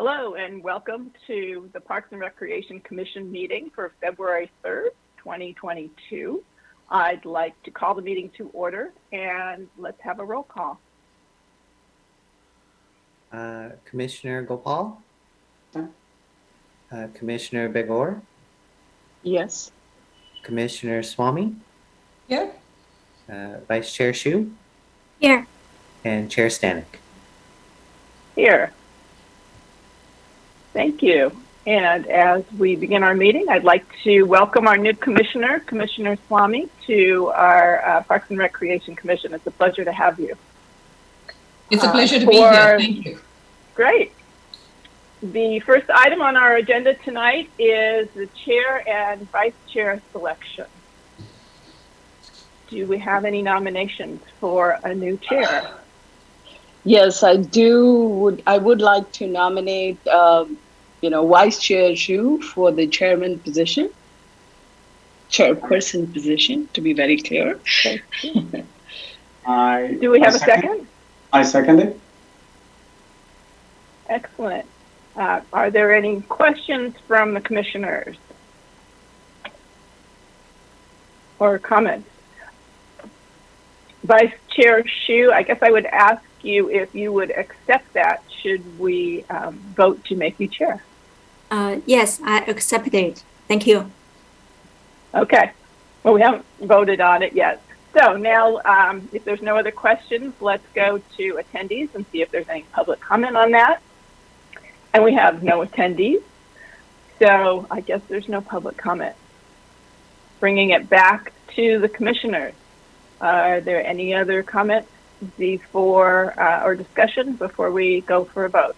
Hello and welcome to the Parks and Recreation Commission meeting for February 3rd, 2022. I'd like to call the meeting to order and let's have a roll call. Commissioner Gopal? Commissioner Begor? Yes. Commissioner Swamy? Here. Vice Chair Shu? Here. And Chair Stanek? Here. Thank you. And as we begin our meeting, I'd like to welcome our new commissioner, Commissioner Swamy, to our Parks and Recreation Commission. It's a pleasure to have you. It's a pleasure to be here. Thank you. Great. The first item on our agenda tonight is the chair and vice chair selection. Do we have any nominations for a new chair? Yes, I do. I would like to nominate, Vice Chair Shu for the chairman position, chairperson position, to be very clear. Do we have a second? I second it. Excellent. Are there any questions from the commissioners or comments? Vice Chair Shu, I guess I would ask you if you would accept that should we vote to make you chair. Yes, I accept it. Thank you. Okay. Well, we haven't voted on it yet. So now, if there's no other questions, let's go to attendees and see if there's any public comment on that. And we have no attendees. So I guess there's no public comment. Bringing it back to the commissioners. Are there any other comments before or discussion before we go for a vote?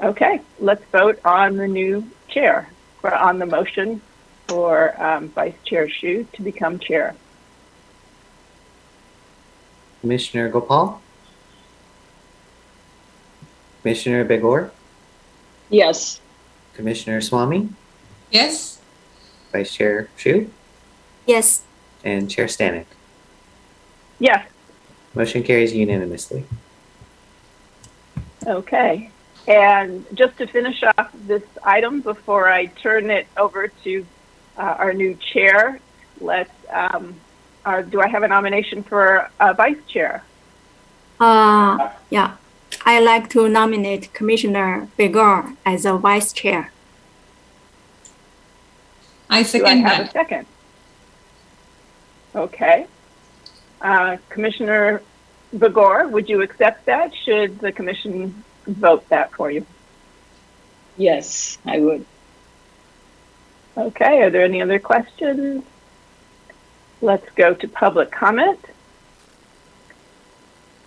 Okay, let's vote on the new chair, or on the motion for Vice Chair Shu to become chair. Commissioner Gopal? Commissioner Begor? Yes. Commissioner Swamy? Yes. Vice Chair Shu? Yes. And Chair Stanek? Yes. Motion carries unanimously. Okay. And just to finish off this item before I turn it over to our new chair, do I have a nomination for vice chair? Yeah. I like to nominate Commissioner Begor as a vice chair. I Do I second have that. a second? Okay. Commissioner Begor, would you accept that? Should the commission vote that for you? Yes, I would. Okay, are there any other questions? Let's go to public comment.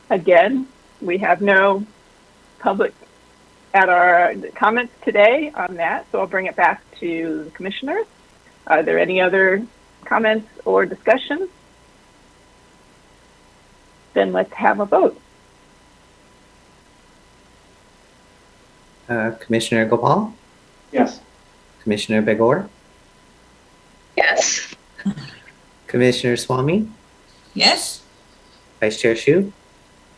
Again, we have no public at our comments today on that, so I'll bring it back to the commissioners. Are there any other comments or discussions? Then let's have a vote. Commissioner Gopal? Yes. Commissioner Begor? Yes. Commissioner Swamy? Yes. Vice Chair Shu?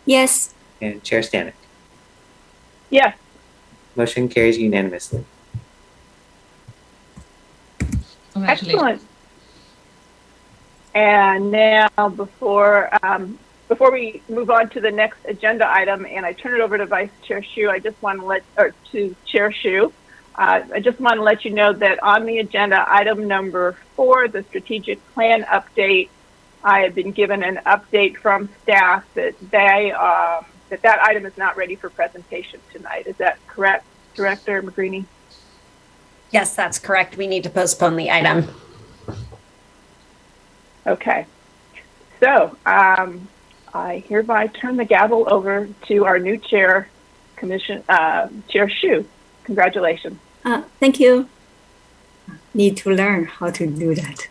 Yes. And Chair Stanek? Yes. Motion carries unanimously. Congratulations. Excellent. And now before we move on to the next agenda item and I turn it over to Vice Chair Shu, I just want to Chair Shu, I just want to let you know that on the agenda, item number 4, the strategic plan update, I have been given an update from staff that that item is not ready for presentation tonight. Is that correct, Director McGreeny? Yes, that's correct. We need to postpone the item. Okay. So I hereby turn the gavel over to our new chair, Chair Shu. Congratulations. Thank you. Need to learn how to do that.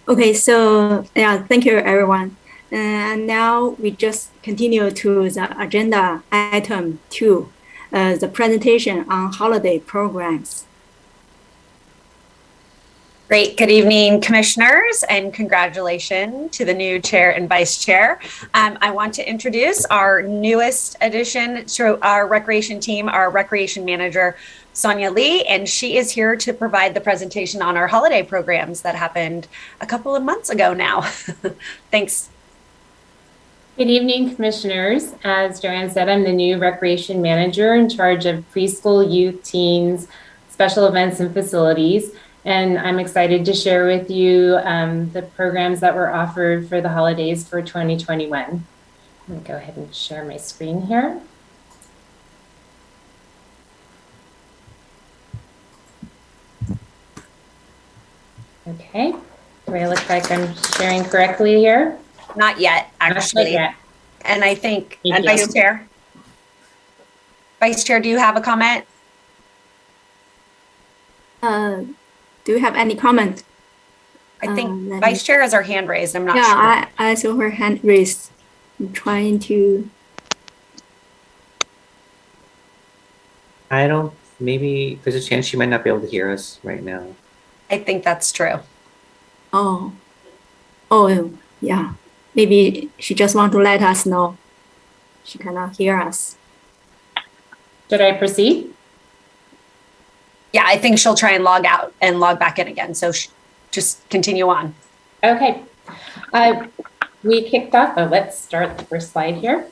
Okay, so yeah, thank you everyone. And now we just continue to the agenda item 2, the presentation on holiday programs. Great. Good evening, commissioners, and congratulations to the new chair and vice chair. I want to introduce our newest addition to our recreation team, our recreation manager, Sonia Lee, and she is here to provide the presentation on our holiday programs that happened a couple of months ago now. Thanks. Good evening, commissioners. As Joanne said, I'm the new recreation manager in charge of preschool, youth, teens, special events, and facilities. And I'm excited to share with you the programs that were offered for the holidays for 2021. I'm going to go ahead and share my screen here. Okay, do I look like I'm sharing correctly here? Not yet, actually. Not yet. And I think, Thank you. Vice Chair. Vice Chair, do you have a comment? Do you have any comment? I think let Vice Chair has her hand raised. I'm not sure. Yeah, I saw her hand raised. I'm trying to. Maybe there's a chance she might not be able to hear us right now. I think that's true. Oh, yeah. Maybe she just want to let us know she cannot hear us. Should I proceed? Yeah, I think she'll try and log out and log back in again. So just continue on. Okay. We kicked off. Let's start the first slide here.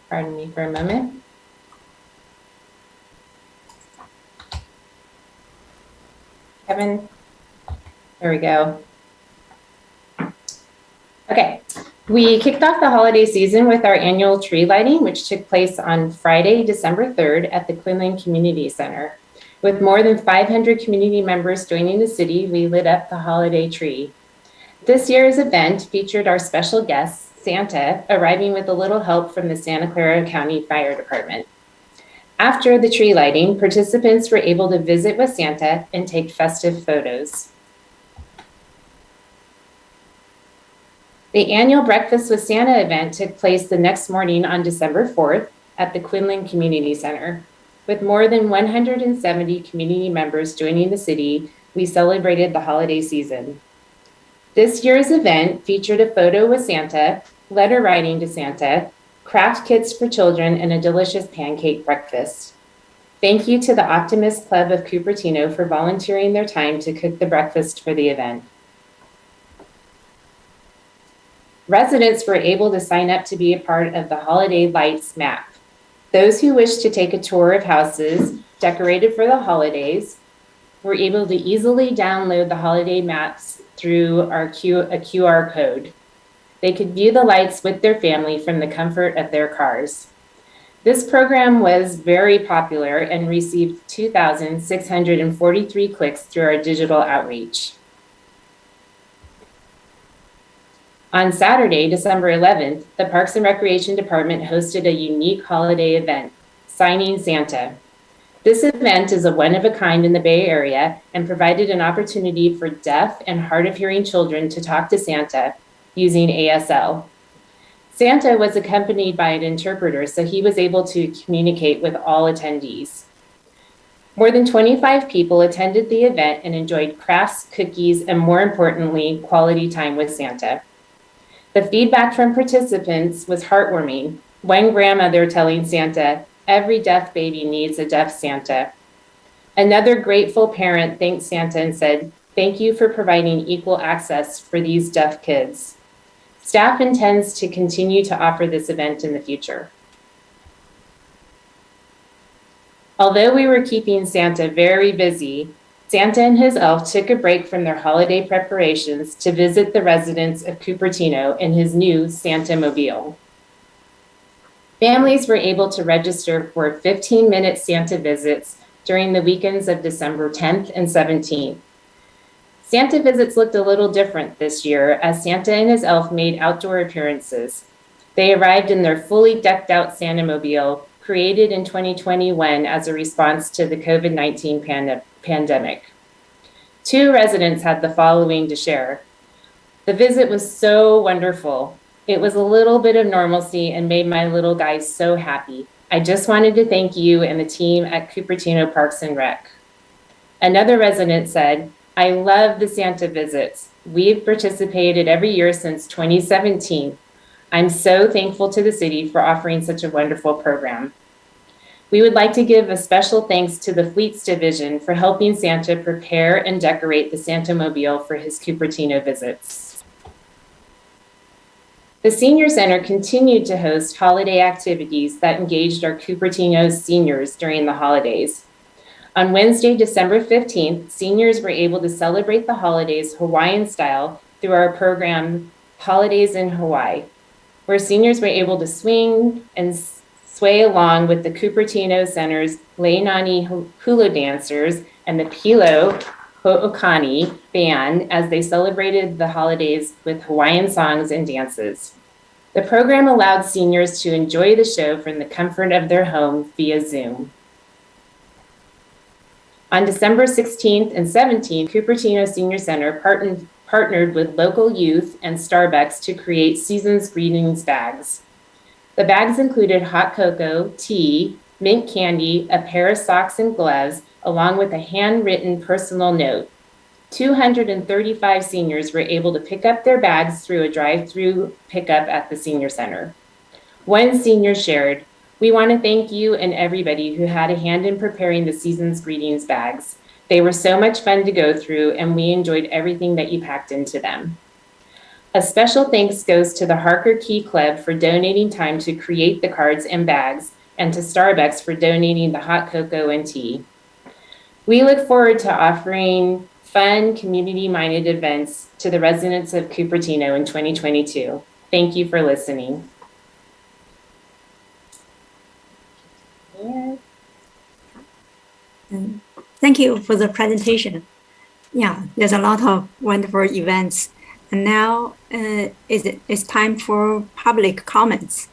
Pardon me for a moment. Kevin, there we go. Okay, we kicked off the holiday season with our annual tree lighting, which took place on Friday, December 3rd at the Quinlan Community Center. With more than 500 community members joining the city, we lit up the holiday tree. This year's event featured our special guest, Santa, arriving with a little help from the Santa Clara County Fire Department. After the tree lighting, participants were able to visit with Santa and take festive photos. The annual Breakfast with Santa event took place the next morning on December 4th at the Quinlan Community Center. With more than 170 community members joining the city, we celebrated the holiday season. This year's event featured a photo with Santa, letter writing to Santa, craft kits for children, and a delicious pancake breakfast. Thank you to the Optimist Club of Cupertino for volunteering their time to cook the breakfast for the event. Residents were able to sign up to be a part of the Holiday Lights Map. Those who wish to take a tour of houses decorated for the holidays were able to easily download the holiday maps through a QR code. They could view the lights with their family from the comfort of their cars. This program was very popular and received 2,643 clicks through our digital outreach. On Saturday, December 11th, the Parks and Recreation Department hosted a unique holiday event, Signing Santa. This event is a one-of-a-kind in the Bay Area and provided an opportunity for deaf and hard-of-hearing children to talk to Santa using ASL. Santa was accompanied by an interpreter, so he was able to communicate with all attendees. More than 25 people attended the event and enjoyed crafts, cookies, and more importantly, quality time with Santa. The feedback from participants was heartwarming. One grandmother telling Santa, "Every deaf baby needs a deaf Santa." Another grateful parent thanked Santa and said, "Thank you for providing equal access for these deaf kids." Staff intends to continue to offer this event in the future. Although we were keeping Santa very busy, Santa and his elf took a break from their holiday preparations to visit the residents of Cupertino in his new Santa Mobile. Families were able to register for 15-minute Santa visits during the weekends of December 10th and 17th. Santa visits looked a little different this year as Santa and his elf made outdoor appearances. They arrived in their fully decked out Santa Mobile, created in 2021 as a response to the COVID-19 pandemic. 2 residents had the following to share. "The visit was so wonderful. It was a little bit of normalcy and made my little guys so happy. I just wanted to thank you and the team at Cupertino Parks and Rec. Another resident said, I love the Santa visits. We've participated every year since 2017. I'm so thankful to the city for offering such a wonderful program. We would like to give a special thanks to the Fleets Division for helping Santa prepare and decorate the Santa Mobile for his Cupertino visits. The Senior Center continued to host holiday activities that engaged our Cupertino seniors during the holidays. On Wednesday, December 15th, seniors were able to celebrate the holidays Hawaiian style through our program, Holidays in Hawaii, where seniors were able to swing and sway along with the Cupertino Center's Leilani hula dancers and the Pilo Ho'okani band as they celebrated the holidays with Hawaiian songs and dances. The program allowed seniors to enjoy the show from the comfort of their home via Zoom. On December 16th and 17th, Cupertino Senior Center partnered with local youth and Starbucks to create Season's Greetings bags. The bags included hot cocoa, tea, mint candy, a pair of socks and gloves, along with a handwritten personal note. 235 seniors were able to pick up their bags through a drive-through pickup at the Senior Center. One senior shared, "We want to thank you and everybody who had a hand in preparing the Season's Greetings bags. They were so much fun to go through, and we enjoyed everything that you packed into them." A special thanks goes to the Harker Key Club for donating time to create the cards and bags, and to Starbucks for donating the hot cocoa and tea. We look forward to offering fun, community-minded events to the residents of Cupertino in 2022. Thank you for listening. Thank you for the presentation. Yeah, there's a lot of wonderful events. And now it's time for public comments.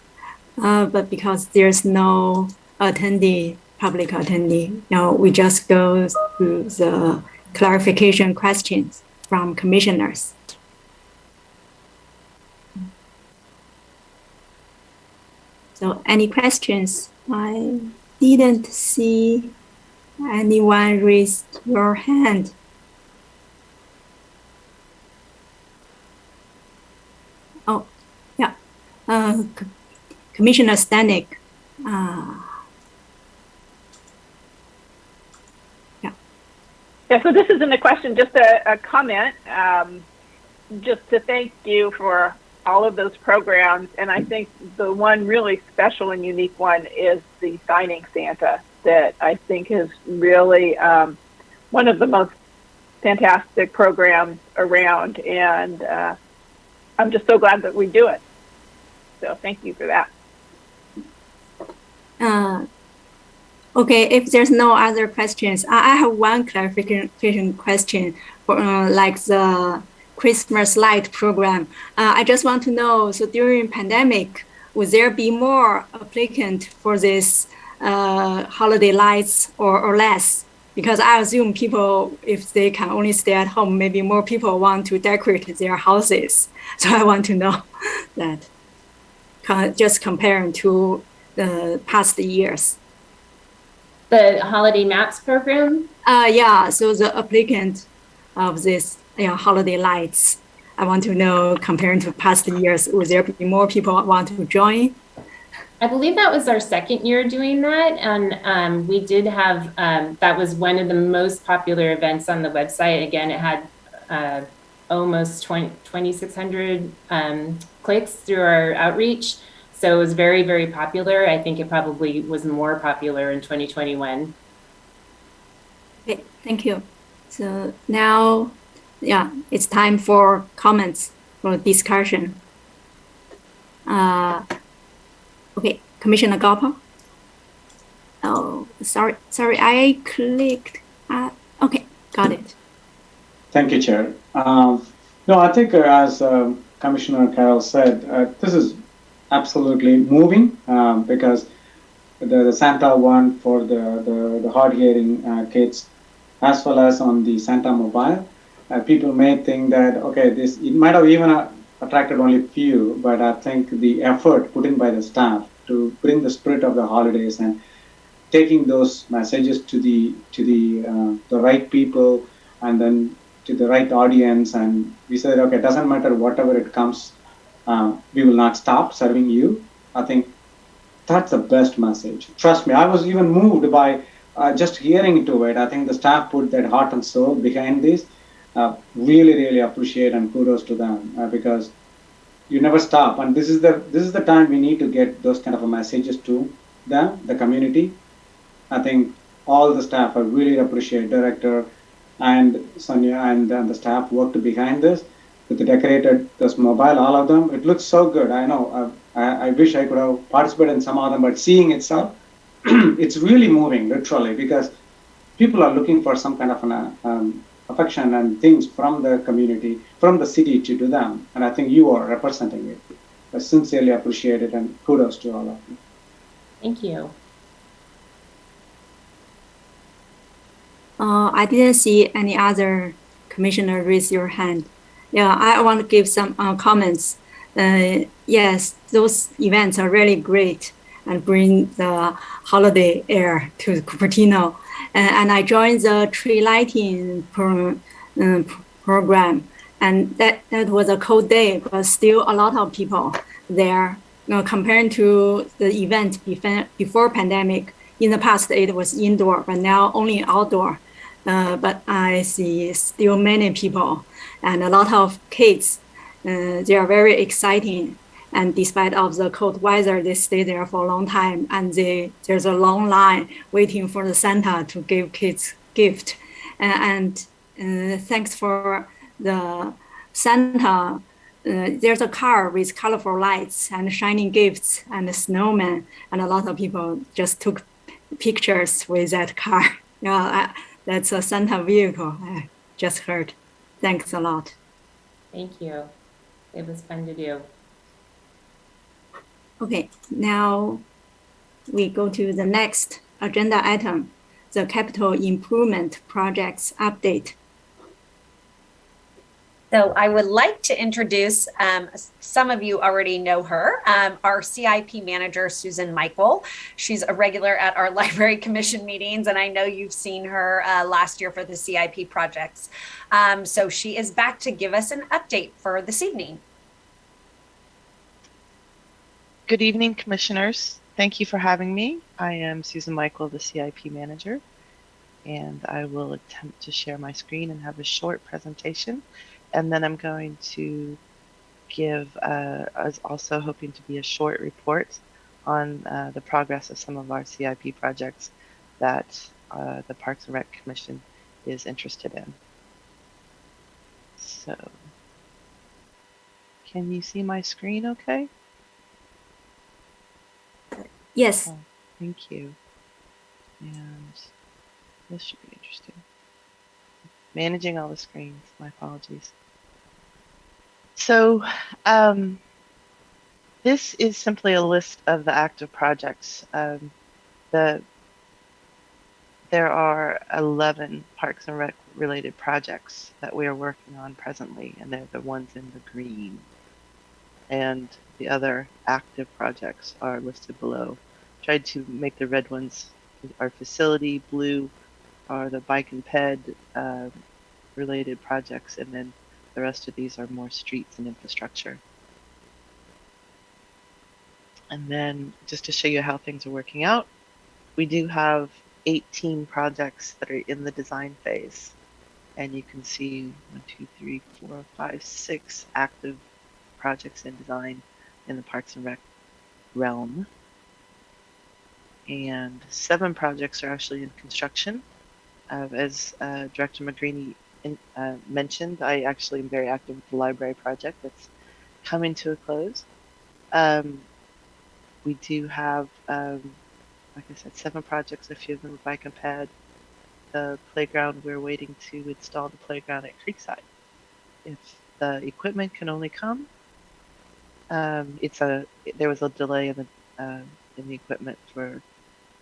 But because there's no public attendee, we just go through the clarification questions from commissioners. So any questions? I didn't see anyone raise your hand. Oh, yeah. Commissioner Stanek. Yeah, so this isn't a question, just a comment. Just to thank you for all of those programs. And I think the one really special and unique one is the Signing Santa that I think is really one of the most fantastic programs around. And I'm just so glad that we do it. So thank you for that. Okay, if there's no other questions, I have one clarification question for like the Christmas light program. I just want to know, so during pandemic, would there be more applicant for this holiday lights or less? Because I assume people, if they can only stay at home, maybe more people want to decorate their houses. So I want to know that, just comparing to the past years. The Holiday Maps program? Yeah, so the applicant of this holiday lights, I want to know, comparing to past years, will there be more people want to join? I believe that was our second year doing that. And we did have, that was one of the most popular events on the website. Again, it had almost 2,600 clicks through our outreach. So it was very, very popular. I think it probably was more popular in 2021. Okay, thank you. So now, yeah, it's time for comments, for discussion. Okay, Commissioner Galpa. Oh, sorry, I clicked. Okay, got it. Thank you, Chair. No, I think as Commissioner Carroll said, this is absolutely moving because the Santa one for the hard hearing kids, as well as on the Santa Mobile, people may think that, okay, it might have even attracted only few, but I think the effort put in by the staff to bring the spirit of the holidays and taking those messages to the right people and then to the right audience. And we said, okay, it doesn't matter whatever it comes, we will not stop serving you. I think that's the best message. Trust me, I was even moved by just hearing to it. I think the staff put that heart and soul behind this. Really, really appreciate and kudos to them because you never stop. And this is the time we need to get those kind of messages to them, the community. I think all the staff, I really appreciate director and Sonia and the staff worked behind this with the decorated, this mobile, all of them. It looks so good. I know. I wish I could have participated in some of them, but seeing itself, it's really moving, literally, because people are looking for some kind of an affection and things from the community, from the city to do them. And I think you are representing it. I sincerely appreciate it and kudos to all of you. Thank you. I didn't see any other commissioner raise your hand. Yeah, I want to give some comments. Yes, those events are really great and bring the holiday air to Cupertino. And I joined the tree lighting program. And that was a cold day, but still a lot of people there. Compared to the event before pandemic, in the past it was indoor, but now only outdoor. But I see still many people and a lot of kids. They are very exciting. And despite of the cold weather, they stay there for a long time. And there's a long line waiting for the Santa to give kids gift. And thanks for the Santa. There's a car with colorful lights and shining gifts and a snowman. And a lot of people just took pictures with that car. Yeah, that's a Santa vehicle, I just heard. Thanks a lot. Thank you. It was fun to do. Okay, now we go to the next agenda item, the capital improvement projects update. So I would like to introduce, some of you already know her, our CIP manager, Susan Michael. She's a regular at our library commission meetings, and I know you've seen her last year for the CIP projects. So she is back to give us an update for this evening. Good evening, commissioners. Thank you for having me. I am Susan Michael, the CIP manager, and I will attempt to share my screen and have a short presentation. And then I'm going to give, I was also hoping to be a short report on the progress of some of our CIP projects that the Parks and Rec Commission is interested in. So, can you see my screen okay? Yes. Oh, thank you. And this should be interesting. Managing all the screens, my apologies. So this is simply a list of the active projects. There are 11 Parks and Rec related projects that we are working on presently, and they're the ones in the green. And the other active projects are listed below. Tried to make the red ones our facility, blue are the bike and ped related projects, and then the rest of these are more streets and infrastructure. And then just to show you how things are working out, we do have 18 projects that are in the design phase. And you can see 1, 2, 3, 4, 5, 6 active projects in design in the Parks and Rec realm. And 7 projects are actually in construction. As Director McGreeny mentioned, I actually am very active with the library project that's coming to a close. We do have, like I said, 7 projects, a few of them are bike and ped. The playground, we're waiting to install the playground at Creekside. If the equipment can only come, there was a delay in the equipment for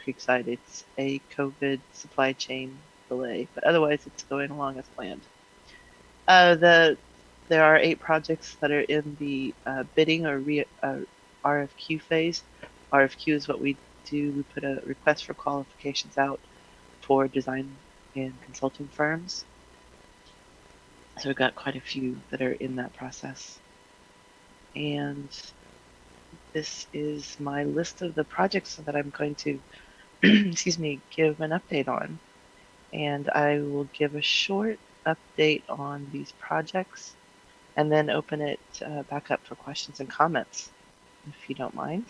Creekside. It's a COVID supply chain delay, but otherwise it's going along as planned. There are 8 projects that are in the bidding or RFQ phase. RFQ is what we do. We put a request for qualifications out for design and consulting firms. So we've got quite a few that are in that process. And this is my list of the projects that I'm going to, excuse me, give an update on. And I will give a short update on these projects and then open it back up for questions and comments, if you don't mind.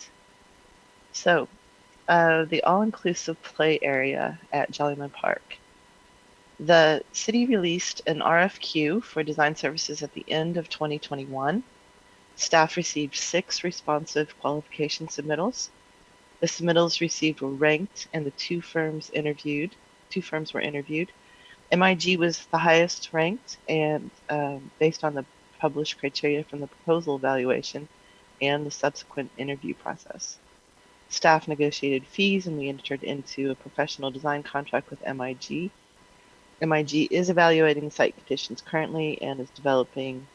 So, the all-inclusive play area at Jollyman Park. The city released an RFQ for design services at the end of 2021. Staff received 6 responsive qualification submittals. The submittals received were ranked, and the two firms were interviewed. MIG was the highest ranked, and based on the published criteria from the proposal evaluation and the subsequent interview process. Staff negotiated fees, and we entered into a professional design contract with MIG. MIG is evaluating site conditions currently and is developing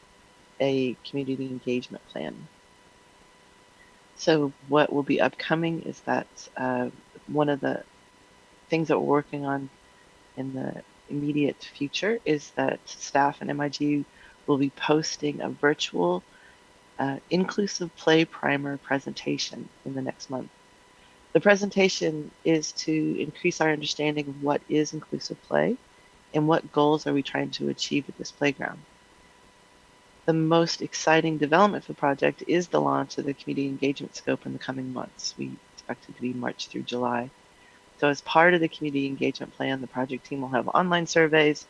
a community engagement plan. So what will be upcoming is that one of the things that we're working on in the immediate future is that staff and MIG will be posting a virtual inclusive play primer presentation in the next month. The presentation is to increase our understanding of what is inclusive play and what goals are we trying to achieve at this playground. The most exciting development for the project is the launch of the community engagement scope in the coming months. We expect it to be March through July. So as part of the community engagement plan, the project team will have online surveys,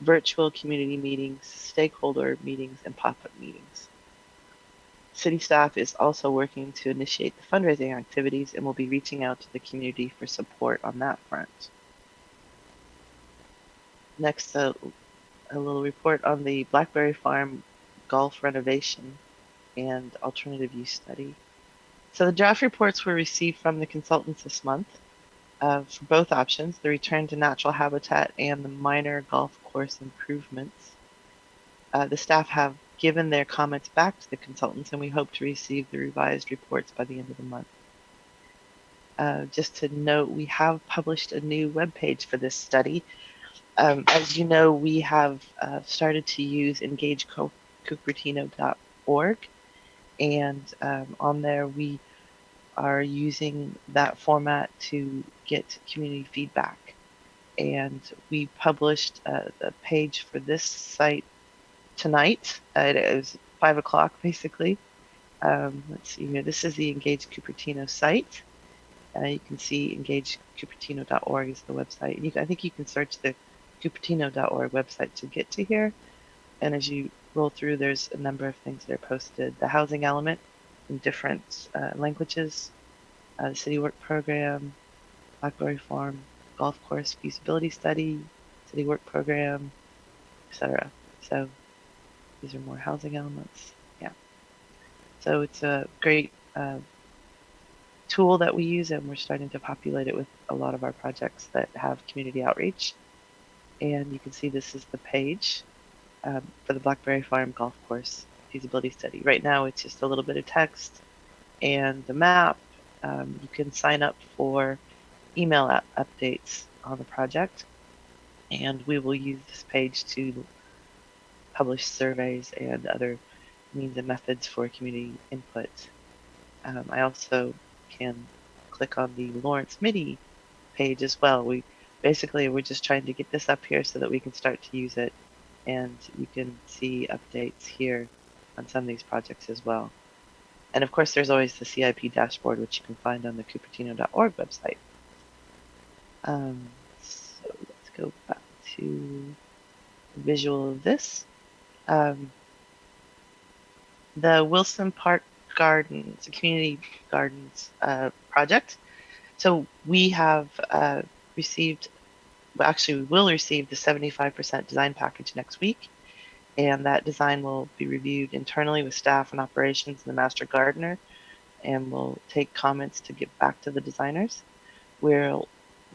virtual community meetings, stakeholder meetings, and pop-up meetings. City staff is also working to initiate the fundraising activities and will be reaching out to the community for support on that front. Next, a little report on the Blackberry Farm golf renovation and alternative use study. So the draft reports were received from the consultants this month for both options, the return to natural habitat and the minor golf course improvements. The staff have given their comments back to the consultants, and we hope to receive the revised reports by the end of the month. Just to note, we have published a new webpage for this study. As you know, we have started to use engagecupertino.org, and on there we are using that format to get community feedback. And we published the page for this site tonight. It was 5 o'clock basically. Let's see here. This is the Engage Cupertino site. You can see engagecupertino.org is the website. I think you can search the Cupertino.org website to get to here. And as you roll through, there's a number of things that are posted. The housing element in different languages, the city work program, Blackberry Farm golf course feasibility study, city work program, etc. So these are more housing elements. Yeah. So it's a great tool that we use, and we're starting to populate it with a lot of our projects that have community outreach. And you can see this is the page for the Blackberry Farm golf course feasibility study. Right now it's just a little bit of text and the map. You can sign up for email updates on the project, and we will use this page to publish surveys and other means and methods for community input. I also can click on the Lawrence MIDI page as well. We're just trying to get this up here so that we can start to use it, and you can see updates here on some of these projects as well. And of course, there's always the CIP dashboard, which you can find on the Cupertino.org website. So let's go back to the visual of this. The Wilson Park Gardens, community gardens project. So we have received, well, actually we will receive the 75% design package next week, and that design will be reviewed internally with staff and operations and the master gardener, and we'll take comments to get back to the designers. We're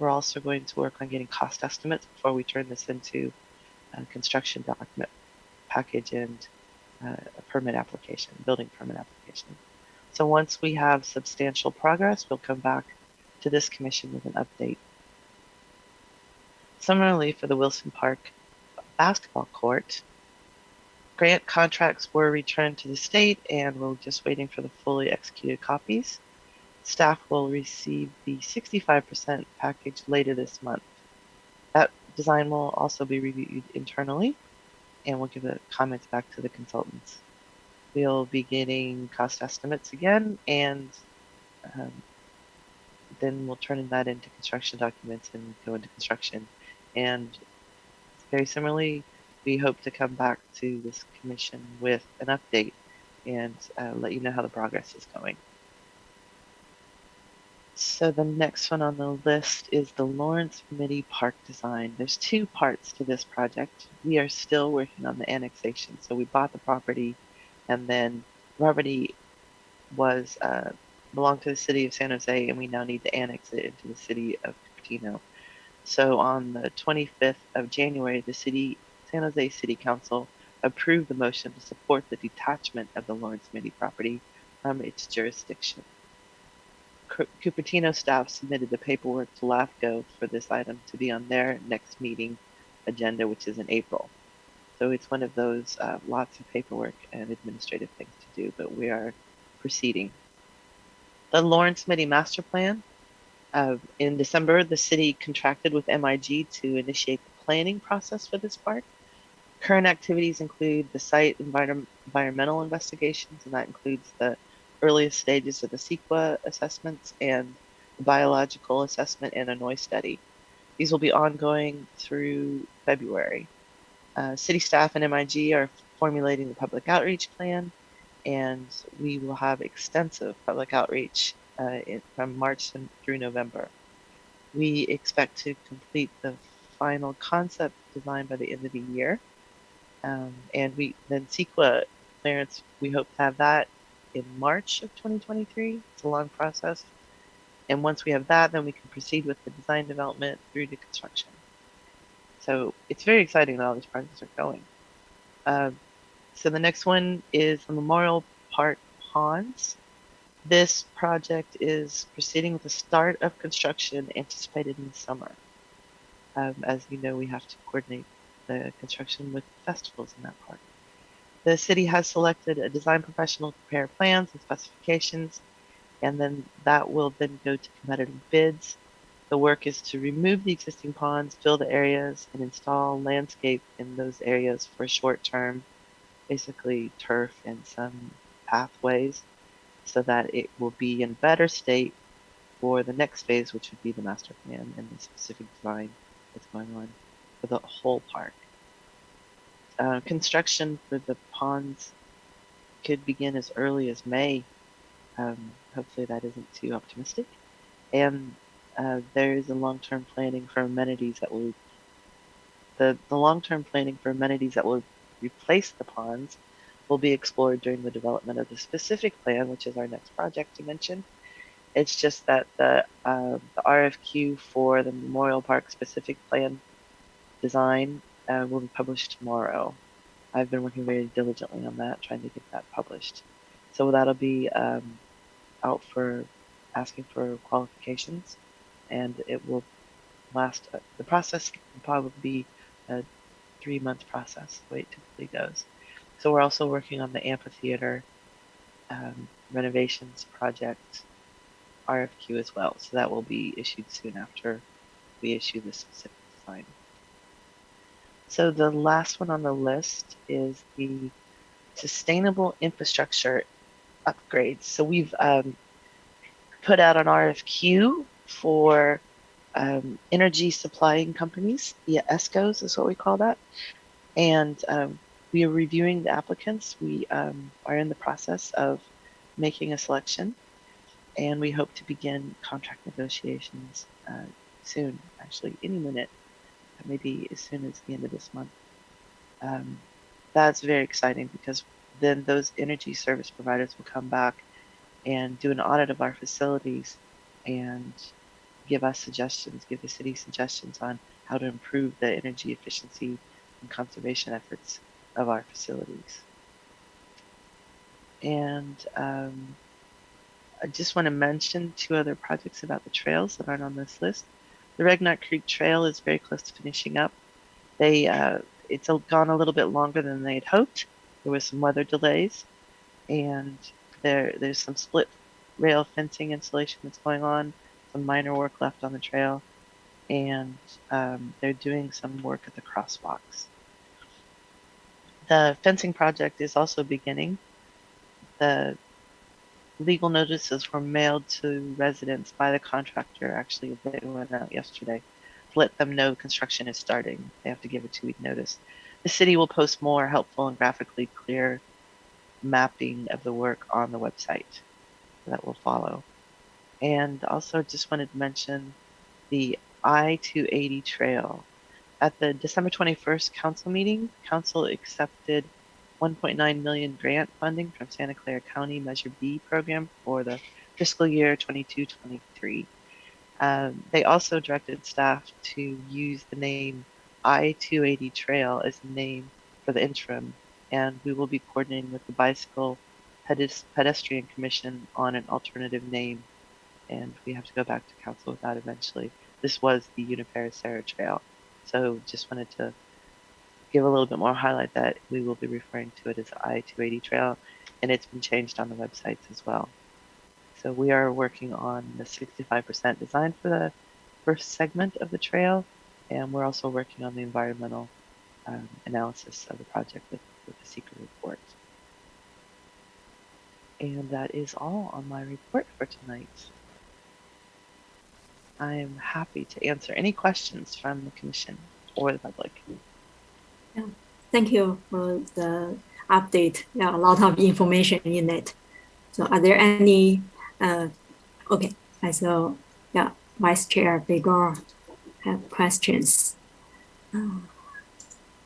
also going to work on getting cost estimates before we turn this into a construction document package and a permit application, building permit application. So once we have substantial progress, we'll come back to this commission with an update. Similarly, for the Wilson Park basketball court, grant contracts were returned to the state and we're just waiting for the fully executed copies. Staff will receive the 65% package later this month. That design will also be reviewed internally and we'll give the comments back to the consultants. We'll be getting cost estimates again, and then we'll turn that into construction documents and go into construction. And very similarly, we hope to come back to this commission with an update and let you know how the progress is going. So the next one on the list is the Lawrence Mitty Park design. There's two parts to this project. We are still working on the annexation. So we bought the property, and then the property was belonged to the city of San Jose, and we now need to annex it into the city of Cupertino. So on the 25th of January, the San Jose City Council approved the motion to support the detachment of the Lawrence Mitty property from its jurisdiction. Cupertino staff submitted the paperwork to LAFCO for this item to be on their next meeting agenda, which is in April. So it's one of those lots of paperwork and administrative things to do, but we are proceeding. The Lawrence Mitty Master Plan. In December, the city contracted with MIG to initiate the planning process for this park. Current activities include the site environmental investigations, and that includes the earliest stages of the CEQA assessments and the biological assessment and a noise study. These will be ongoing through February. City staff and MIG are formulating the public outreach plan, and we will have extensive public outreach from March through November. We expect to complete the final concept design by the end of the year. And then CEQA clearance, we hope to have that in March of 2023. It's a long process. And once we have that, then we can proceed with the design development through to construction. So it's very exciting that all these projects are going. So the next one is the Memorial Park Ponds. This project is proceeding with the start of construction anticipated in the summer. As you know, we have to coordinate the construction with festivals in that park. The city has selected a design professional to prepare plans and specifications, and then that will then go to competitive bids. The work is to remove the existing ponds, fill the areas, and install landscape in those areas for short term, basically turf and some pathways, so that it will be in better state for the next phase, which would be the master plan and the specific design that's going on for the whole park. Construction for the ponds could begin as early as May. Hopefully that isn't too optimistic. And there is a long-term planning for amenities that will the long-term planning for amenities that will replace the ponds will be explored during the development of the specific plan, which is our next project to mention. It's just that the RFQ for the Memorial Park specific plan design will be published tomorrow. I've been working very diligently on that, trying to get that published. So that'll be out for asking for qualifications, and it will last. The process will probably be a 3-month process, the way it typically goes. So we're also working on the amphitheater renovations project RFQ as well. So that will be issued soon after we issue the specific design. So the last one on the list is the sustainable infrastructure upgrades. So we've put out an RFQ for energy supplying companies, via ESCOs is what we call that. And we are reviewing the applicants. We are in the process of making a selection, and we hope to begin contract negotiations soon, actually any minute, maybe as soon as the end of this month. That's very exciting because then those energy service providers will come back and do an audit of our facilities and give us suggestions, give the city suggestions on how to improve the energy efficiency and conservation efforts of our facilities. And I just want to mention two other projects about the trails that aren't on this list. The Regnart Creek Trail is very close to finishing up. It's gone a little bit longer than they had hoped. There was some weather delays, and there's some split rail fencing installation that's going on, some minor work left on the trail, and they're doing some work at the crosswalks. The fencing project is also beginning. The legal notices were mailed to residents by the contractor. Actually, they went out yesterday to let them know construction is starting. They have to give a 2-week notice. The city will post more helpful and graphically clear mapping of the work on the website that will follow. And also just wanted to mention the I-280 trail. At the December 21st council meeting, council accepted 1.9 million grant funding from Santa Clara County Measure B program for the fiscal year 22-23. They also directed staff to use the name I-280 Trail as the name for the interim, and we will be coordinating with the Bicycle Pedestrian Commission on an alternative name, and we have to go back to council with that eventually. This was the Uniparacera Trail, so just wanted to give a little bit more highlight that we will be referring to it as I-280 Trail, and it's been changed on the websites as well. So we are working on the 65% design for the first segment of the trail, and we're also working on the environmental analysis of the project with the secret report. And that is all on my report for tonight. I am happy to answer any questions from the commission or the public. Yeah. Thank you for the update. Yeah, a lot of information in it. So are there any, okay, so yeah, Vice Chair Begor have questions.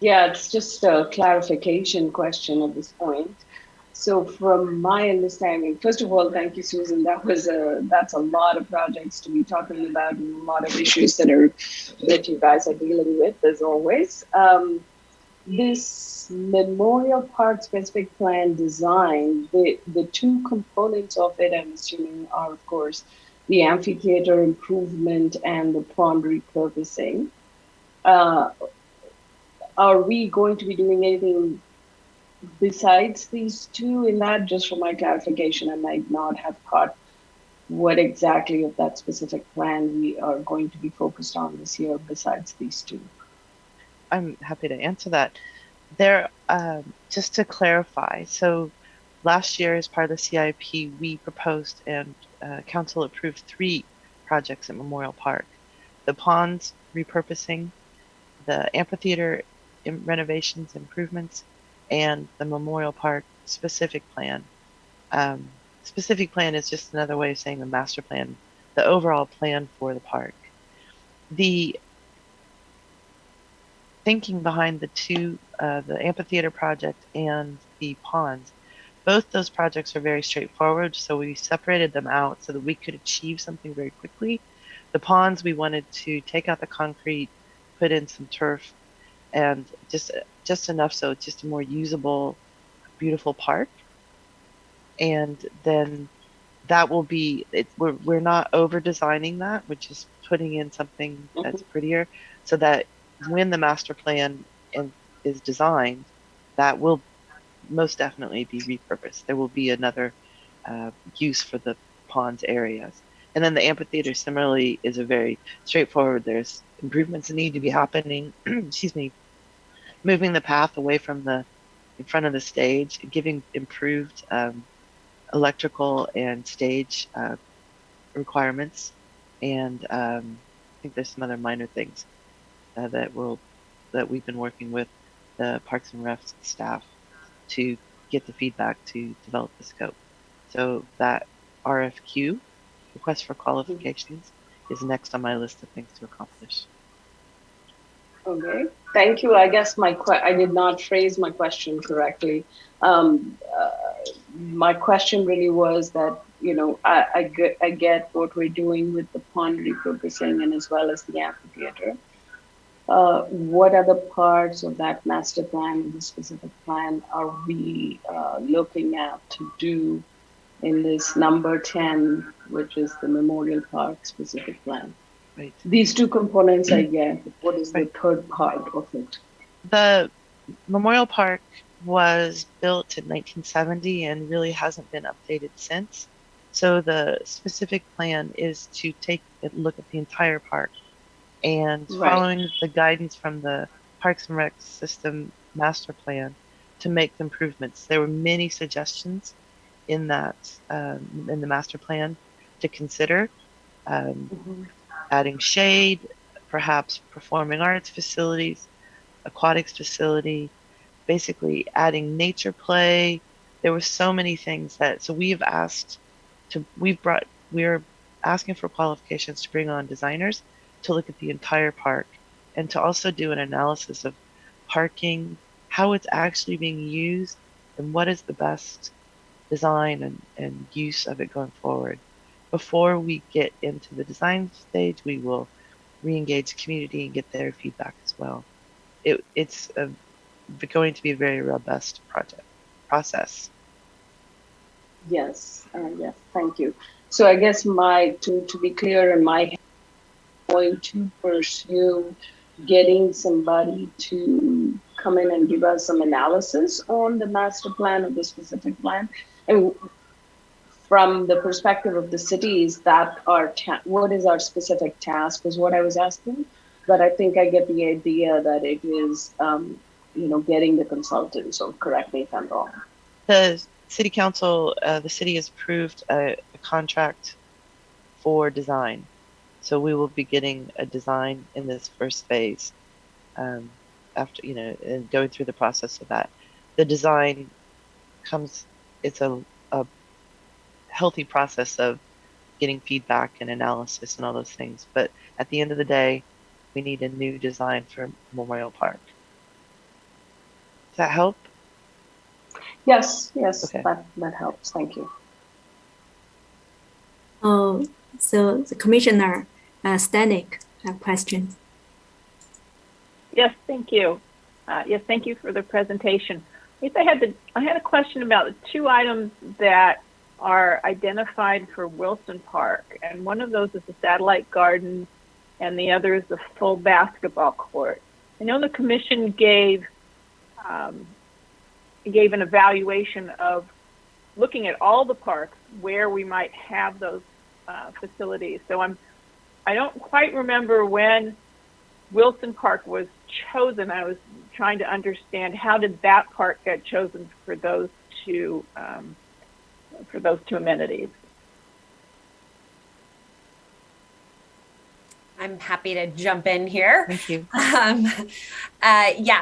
Yeah, it's just a clarification question at this point. So from my understanding, first of all, thank you, Susan. That's a lot of projects to be talking about and a lot of issues that you guys are dealing with, as always. This Memorial Park specific plan design, the two components of it, I'm assuming, are, of course, the amphitheater improvement and the pond repurposing. Are we going to be doing anything besides these two in that? Just for my clarification, I might not have caught what exactly of that specific plan we are going to be focused on this year besides these two. I'm happy to answer that. There, just to clarify, so last year as part of the CIP, we proposed and council approved 3 projects at Memorial Park. The ponds repurposing, the amphitheater renovations, improvements, and the Memorial Park specific plan. Specific plan is just another way of saying the master plan, the overall plan for the park. The thinking behind the two, the amphitheater project and the ponds, both those projects are very straightforward, so we separated them out so that we could achieve something very quickly. The ponds, we wanted to take out the concrete, put in some turf, and just enough so it's just a more usable, beautiful park. And then that will be, we're not over designing that, we're just putting in something that's prettier, so that when the master plan is designed, that will most definitely be repurposed. There will be another use for the ponds areas. And then the amphitheater similarly is a very straightforward, there's improvements that need to be happening, excuse me, moving the path away from in front of the stage, giving improved electrical and stage requirements. And I think there's some other minor things that we've been working with the Parks and Recs staff to get the feedback to develop the scope. So that RFQ, request for qualifications, is next on my list of things to accomplish. Okay, thank you. I guess I did not phrase my question correctly. My question really was that, you know, I get what we're doing with the pond repurposing and as well as the amphitheater. What other parts of that master plan, the specific plan, are we looking at to do in this number 10, which is the Memorial Park specific plan. Right. These two components I get. What is the Right. third part of it? The Memorial Park was built in 1970 and really hasn't been updated since. So the specific plan is to take a look at the entire park and Right. following the guidance from the Parks and Rec System Master Plan to make improvements. There were many suggestions in that in the master plan to consider, adding shade, perhaps performing arts facilities, aquatics facility, basically adding nature play. There were so many things that, so we're asking for qualifications to bring on designers to look at the entire park and to also do an analysis of parking, how it's actually being used, and what is the best design and use of it going forward. Before we get into the design stage, we will re-engage the community and get their feedback as well. It's going to be a very robust process. Yes, yes, thank you. So I guess to be clear in my head, I'm going to pursue getting somebody to come in and give us some analysis on the master plan of the specific plan. And from the perspective of the cities, that what is our specific task is what I was asking. But I think I get the idea that it is, getting the consultant. So correct me if I'm wrong. The city council, the city has approved a contract for design. So we will be getting a design in this first phase after, and going through the process of that. The design it's a healthy process of getting feedback and analysis and all those things. But at the end of the day, we need a new design for Memorial Park. Does that help? Yes, Okay. that helps. Thank you. Oh, so the Commissioner Stanek have questions. Yes, thank you. Yes, thank you for the presentation. I guess I had a question about the two items that are identified for Wilson Park, and one of those is the satellite garden, and the other is the full basketball court. I know the commission gave an evaluation of looking at all the parks where we might have those facilities. So I don't quite remember when Wilson Park was chosen. I was trying to understand how did that park get chosen for those two amenities. I'm happy to jump in here. Thank you.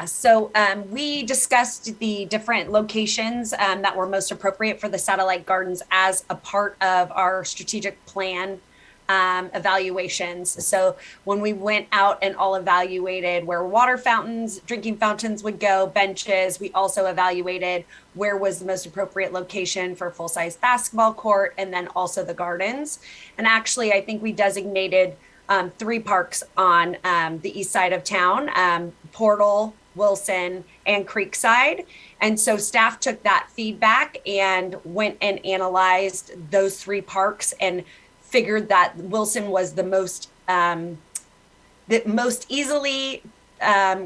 So we discussed the different locations that were most appropriate for the satellite gardens as a part of our strategic plan evaluations. So when we went out and all evaluated where water fountains, drinking fountains would go, benches, we also evaluated where was the most appropriate location for full-size basketball court, and then also the gardens. And actually, I think we designated 3 parks on the east side of town, Portal, Wilson, and Creekside. And so staff took that feedback and went and analyzed those 3 parks and figured that Wilson was the most easily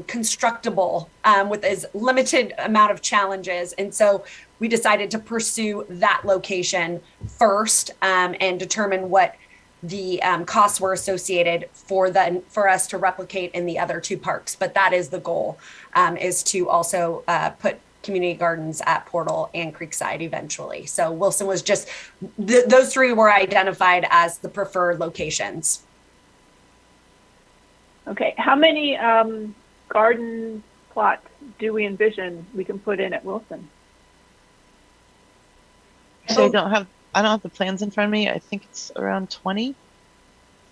constructible with as limited amount of challenges. And so we decided to pursue that location first and determine what the costs were associated for us to replicate in the other 2 parks. But that is the goal, is to also put community gardens at Portal and Creekside eventually. So Wilson was just, those 3 were identified as the preferred locations. Okay, how many garden plots do we envision we can put in at Wilson? So I don't have the plans in front of me. I think it's around 20. Does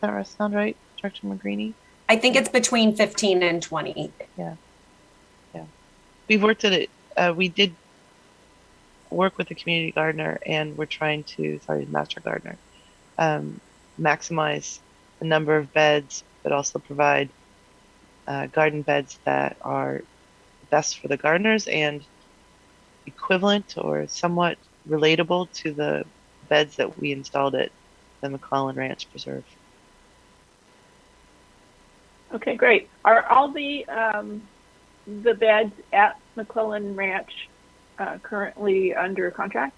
that sound right, Director McGreeny? I think it's between 15 and 20. Yeah. We've worked at it. We did work with the community gardener, and we're trying to, master gardener, maximize the number of beds, but also provide garden beds that are best for the gardeners and equivalent or somewhat relatable to the beds that we installed at the McClellan Ranch Preserve. Okay, great. Are all the beds at McClellan Ranch currently under contract?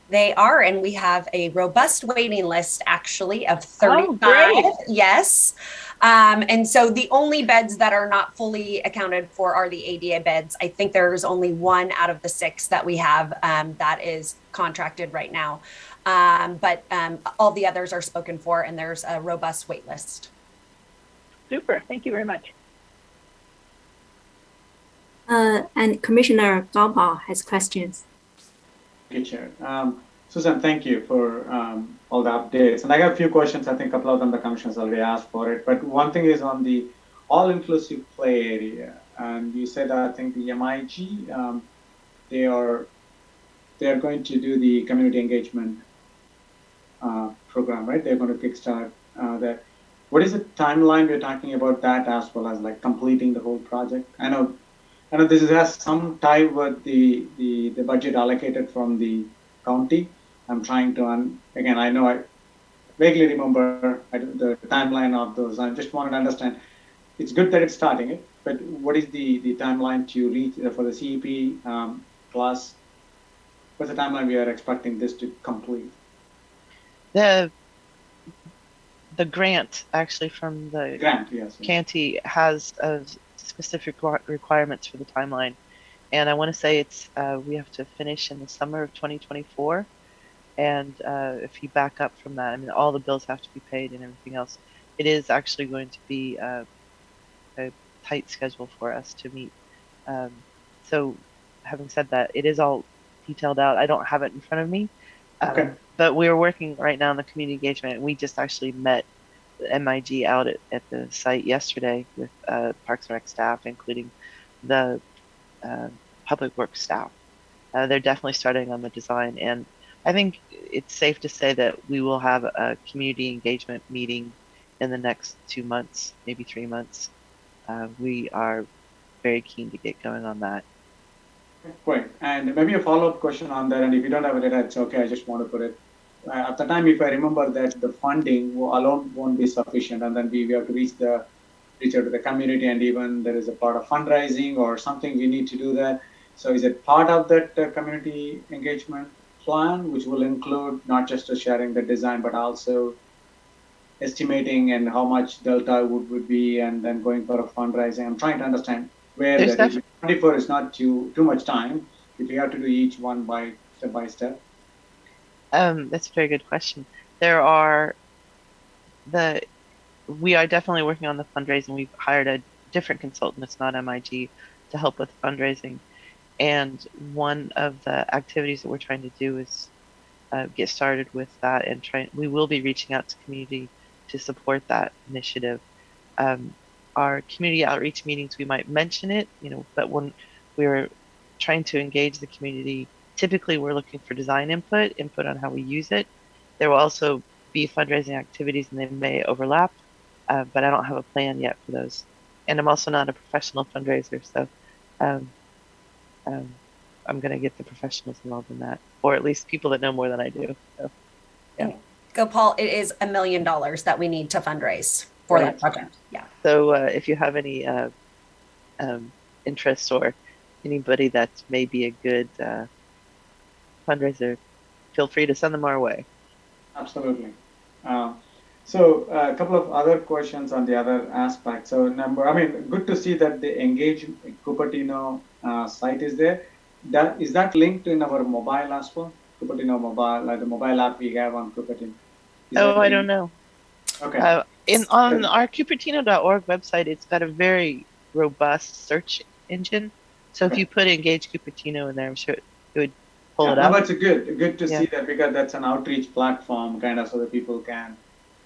They are, and we have a robust waiting list actually of 35. Oh, great. Yes. And so the only beds that are not fully accounted for are the ADA beds. I think there's only one out of the 6 that we have that is contracted right now. But all the others are spoken for, and there's a robust wait list. Super. Thank you very much. And Commissioner Gopal has questions. Thank you, Chair. Susan, thank you for all the updates. And I got a few questions. I think a couple of them the commissioners already asked for it. But one thing is on the all-inclusive play area. And you said, I think the MIG, they are going to do the community engagement program, right? They're going to kickstart that. What is the timeline we're talking about that, as well as like completing the whole project? I know this has some tie with the budget allocated from the county. I'm trying to, again, I know I vaguely remember the timeline of those. I just wanted to understand. It's good that it's starting it, but what is the timeline to reach for the CEP plus? What's the timeline we are expecting this to complete? The grant actually from the grant, yes, county has specific requirements for the timeline, and I want to say it's we have to finish in the summer of 2024. And if you back up from that, I mean, all the bills have to be paid and everything else. It is actually going to be a tight schedule for us to meet. So having said that, it is all detailed out. I don't have it in front of me, okay. But we're working right now on the community engagement. We just actually met the MIG out at the site yesterday with Parks and Rec staff, including the public works staff. They're definitely starting on the design, and I think it's safe to say that we will have a community engagement meeting in the next 2 months, maybe 3 months. We are very keen to get going on that. Great. And maybe a follow-up question on that, and if you don't have it, it's okay. I just want to put it. At the time, if I remember that the funding alone won't be sufficient, and then we have to reach out to the community, and even there is a part of fundraising or something we need to do that. So is it part of that community engagement plan, which will include not just sharing the design, but also estimating and how much delta would be, and then going for a fundraising? I'm trying to understand where that is. 24 is not too much time if you have to do each one step by step. That's a very good question. We are definitely working on the fundraising. We've hired a different consultant, it's not MIG, to help with fundraising. And one of the activities that we're trying to do is get started with that, and we will be reaching out to community to support that initiative. Our community outreach meetings, we might mention it, but when we're trying to engage the community, typically we're looking for design input on how we use it. There will also be fundraising activities, and they may overlap, but I don't have a plan yet for those. And I'm also not a professional fundraiser, so I'm going to get the professionals involved in that, or at least people that know more than I do. So, yeah. Gopal, it is $1 million that we need to fundraise for that project. Yeah. So if you have any interest, or anybody that may be a good fundraiser, feel free to send them our way. Absolutely. So a couple of other questions on the other aspect. So good to see that the Engage Cupertino site is there. Is that linked in our mobile as well? Cupertino mobile, like the mobile app we have on Cupertino. I don't know. Okay. On our Cupertino.org website, it's got a very robust search engine. So if you put Engage Cupertino in there, I'm sure it would pull it up. No, it's good to see that, because that's an outreach platform kind of, so that people can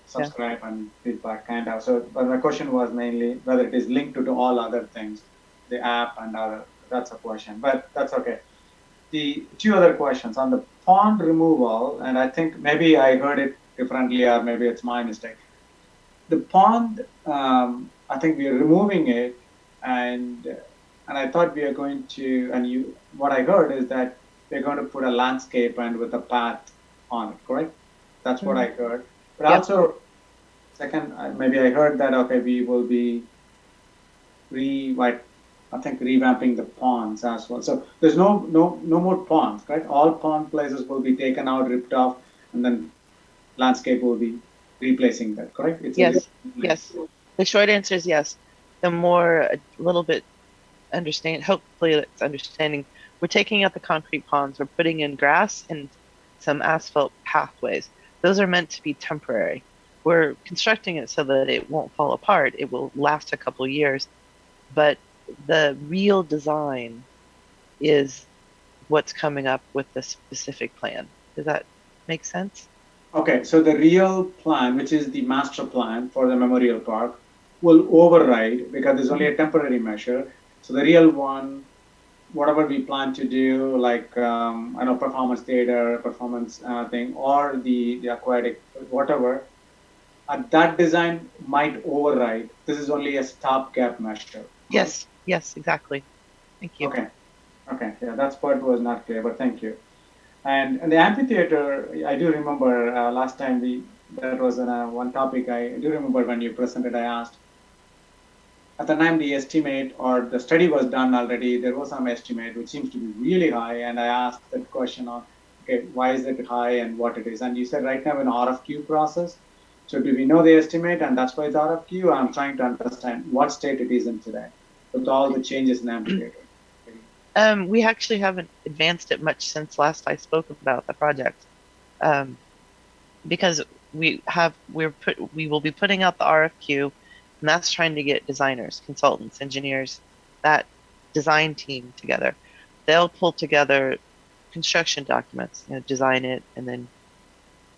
subscribe and feedback kind of. So, but my question was mainly whether it is linked to all other things, the app and other. That's a question, but that's okay. The 2 other questions on the pond removal, and I think maybe I heard it differently, or maybe it's my mistake. The pond, I think we are removing it, and I thought we are going to, what I heard is that we're going to put a landscape and with a path on it, correct? That's what I heard. But Yep. also, second, maybe I heard that, okay, we will be revamping the ponds as well. So there's no more ponds, right? All pond places will be taken out, ripped off, and then landscape will be replacing that, correct? Yes. Yes. The short answer is yes. The more a little bit hopefully it's understanding, we're taking out the concrete ponds, we're putting in grass and some asphalt pathways. Those are meant to be temporary. We're constructing it so that it won't fall apart. It will last a couple years, but the real design is what's coming up with the specific plan. Does that make sense? Okay, so the real plan, which is the master plan for the memorial park, will override because there's only a temporary measure. So the real one, whatever we plan to do, like I know performance theater, performance thing, or the aquatic, whatever, that design might override. This is only a stopgap measure. Yes. Yes, exactly. Thank you. Okay. Okay. Yeah, that part was not clear, but thank you. And the amphitheater, I do remember last time that was one topic. I do remember when you presented, I asked at the time the estimate or the study was done already. There was some estimate which seems to be really high, and I asked that question on, okay, why is it high and what it is? And you said right now in RFQ process. So do we know the estimate, and that's why it's RFQ? I'm trying to understand what state it is in today with all the changes in amphitheater. We actually haven't advanced it much since last I spoke about the project, because we will be putting out the RFQ, and that's trying to get designers, consultants, engineers, that design team together. They'll pull together construction documents, design it, and then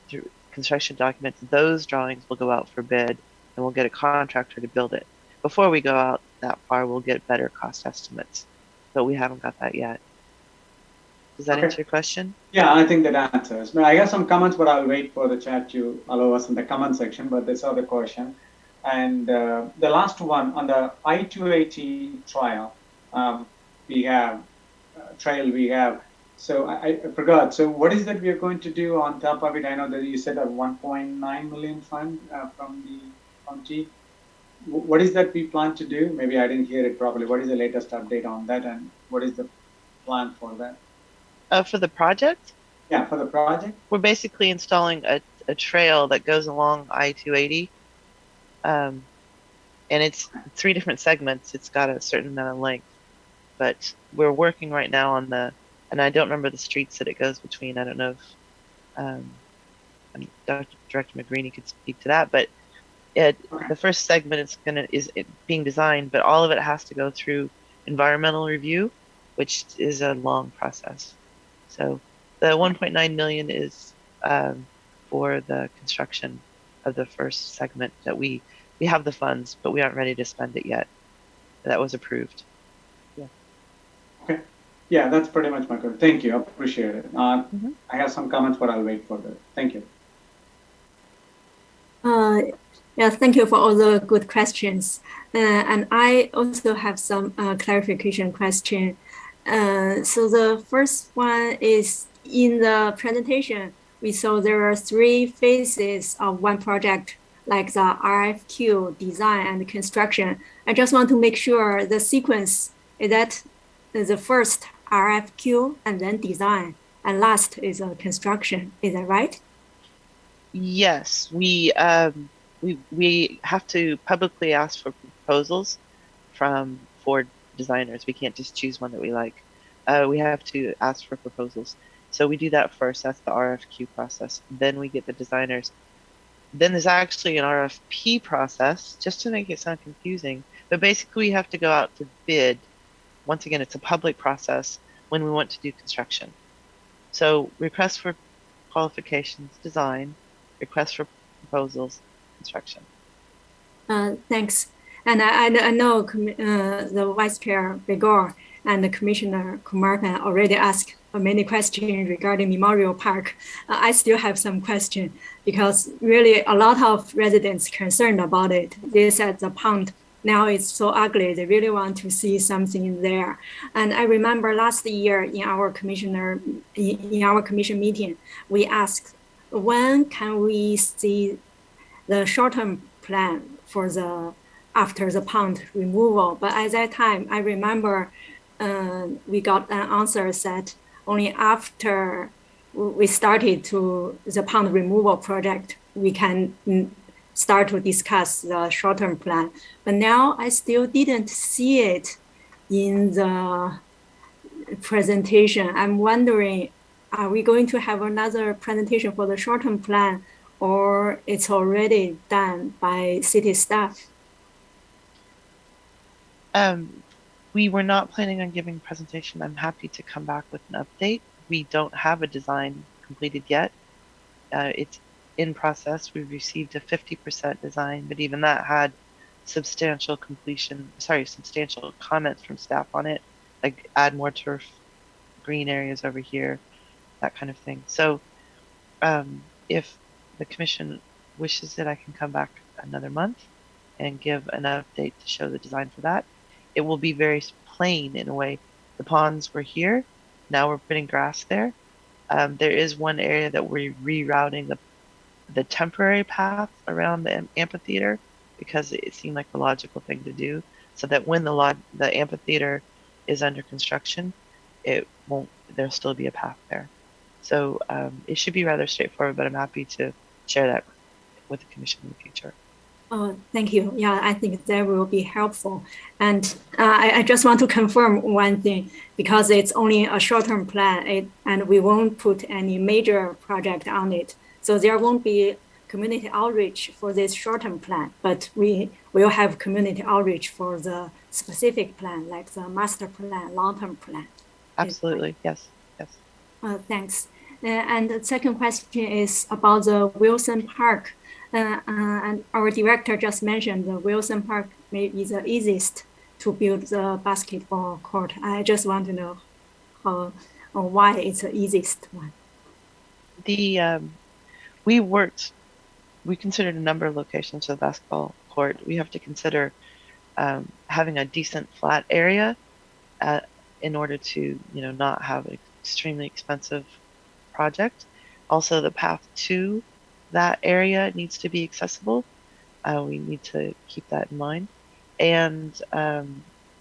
through construction documents, those drawings will go out for bid, and we'll get a contractor to build it. Before we go out that far, we'll get better cost estimates. But we haven't got that yet. Does that answer your question? Yeah, I think that answers. I have some comments, but I'll wait for the chat to allow us in the comment section. But this other question, and the last one on the I-280 trial, we have trail. We have. So I forgot. So what is that we are going to do on top of it? I know that you said a 1.9 million fund from the county. What is that we plan to do? Maybe I didn't hear it properly. What is the latest update on that, and what is the plan for that? For the project? Yeah, for the project. We're basically installing a trail that goes along I-280, and it's 3 different segments. It's got a certain amount of length, but we're working right now on and I don't remember the streets that it goes between. I don't know if Director McGreeny could speak to that, but the first segment is being designed, but all of it has to go through environmental review, which is a long process. So the 1.9 million is for the construction of the first segment that we have the funds, but we aren't ready to spend it yet. That was approved. Yeah. Okay. Yeah, that's pretty much my question. Thank you. I appreciate it. I have some comments, but I'll wait for that. Thank you. Yeah, thank you for all the good questions. And I also have some clarification question. So the first one is in the presentation, we saw there are 3 phases of one project, like the RFQ, design, and construction. I just want to make sure the sequence is that the first RFQ and then design, and last is construction. Is that right? Yes, we have to publicly ask for proposals for designers. We can't just choose one that we like. We have to ask for proposals. So we do that first. That's the RFQ process. Then we get the designers. Then there's actually an RFP process, just to make it sound confusing. But basically, we have to go out to bid. Once again, it's a public process when we want to do construction. So request for qualifications, design, request for proposals, construction. Thanks. And I know the Vice Chair Begor and the Commissioner Kumarpan already asked many questions regarding Memorial Park. I still have some questions because really a lot of residents concerned about it. They said the pond now it's so ugly. They really want to see something there. And I remember last year in our commission meeting, we asked when can we see the short-term plan for the after the pond removal? But at that time, I remember we got an answer that only after we started to the pond removal project, we can start to discuss the short-term plan. But now I still didn't see it in the presentation. I'm wondering, are we going to have another presentation for the short-term plan, or it's already done by city staff? We were not planning on giving a presentation. I'm happy to come back with an update. We don't have a design completed yet. It's in process. We've received a 50% design, but even that had substantial comments from staff on it, like add more turf, green areas over here, that kind of thing. So if the commission wishes it, I can come back another month and give an update to show the design for that. It will be very plain in a way. The ponds were here. Now we're putting grass there. There is one area that we're rerouting the temporary path around the amphitheater because it seemed like the logical thing to do, so that when the amphitheater is under construction, there'll still be a path there. So it should be rather straightforward, but I'm happy to share that with the commission in the future. Oh, thank you. Yeah, I think that will be helpful. And I just want to confirm one thing, because it's only a short-term plan and we won't put any major project on it. So there won't be community outreach for this short-term plan, but we will have community outreach for the specific plan, like the master plan, long-term plan. Absolutely, yes. Thanks. And the second question is about the Wilson Park. And our director just mentioned the Wilson Park may be the easiest to build the basketball court. I just want to know how or why it's the easiest one. We considered a number of locations for the basketball court. We have to consider having a decent flat area in order to, not have an extremely expensive project. Also, the path to that area needs to be accessible. We need to keep that in mind. And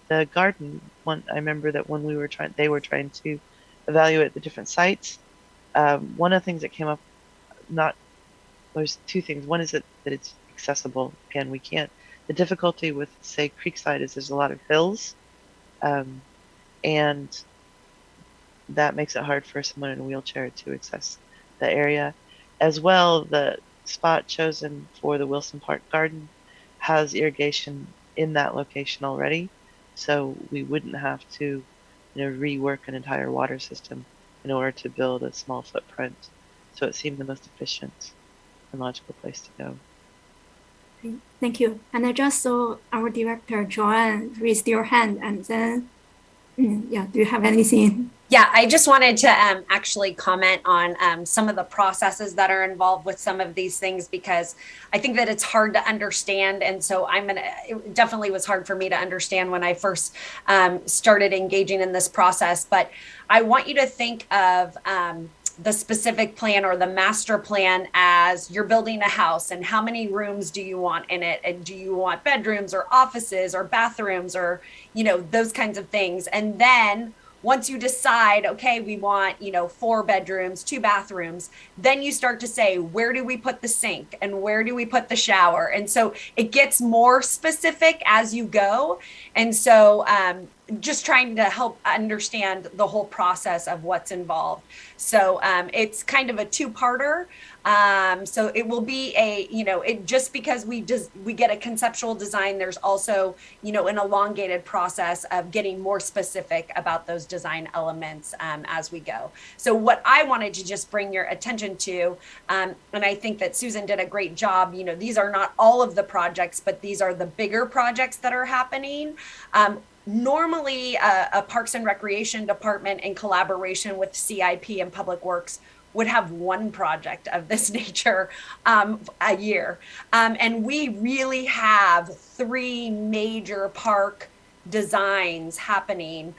the garden one, I remember that when they were trying to evaluate the different sites. One of the things that came up, there's two things. One is that it's accessible. Again, we can't. The difficulty with, say, Creekside is there's a lot of hills, and that makes it hard for someone in a wheelchair to access the area. As well, the spot chosen for the Wilson Park Garden has irrigation in that location already, so we wouldn't have to, rework an entire water system in order to build a small footprint. So it seemed the most efficient and logical place to go. Thank you. And I just saw our director, Joanne, raised your hand, and then, do you have anything? Yeah, I just wanted to actually comment on some of the processes that are involved with some of these things, because I think that it's hard to understand. And so it definitely was hard for me to understand when I first started engaging in this process. But I want you to think of the specific plan or the master plan as you're building a house, and how many rooms do you want in it? And do you want bedrooms or offices or bathrooms or, those kinds of things? And then once you decide, okay, we want, 4 bedrooms, 2 bathrooms, then you start to say, where do we put the sink and where do we put the shower? And so it gets more specific as you go. And so just trying to help understand the whole process of what's involved. So it's kind of a 2-parter. So it will be just because we get a conceptual design, there's also, an elongated process of getting more specific about those design elements as we go. So what I wanted to just bring your attention to, and I think that Susan did a great job, these are not all of the projects, but these are the bigger projects that are happening. Normally, a Parks and Recreation Department in collaboration with CIP and Public Works would have one project of this nature a year. And we really have 3 major park designs happening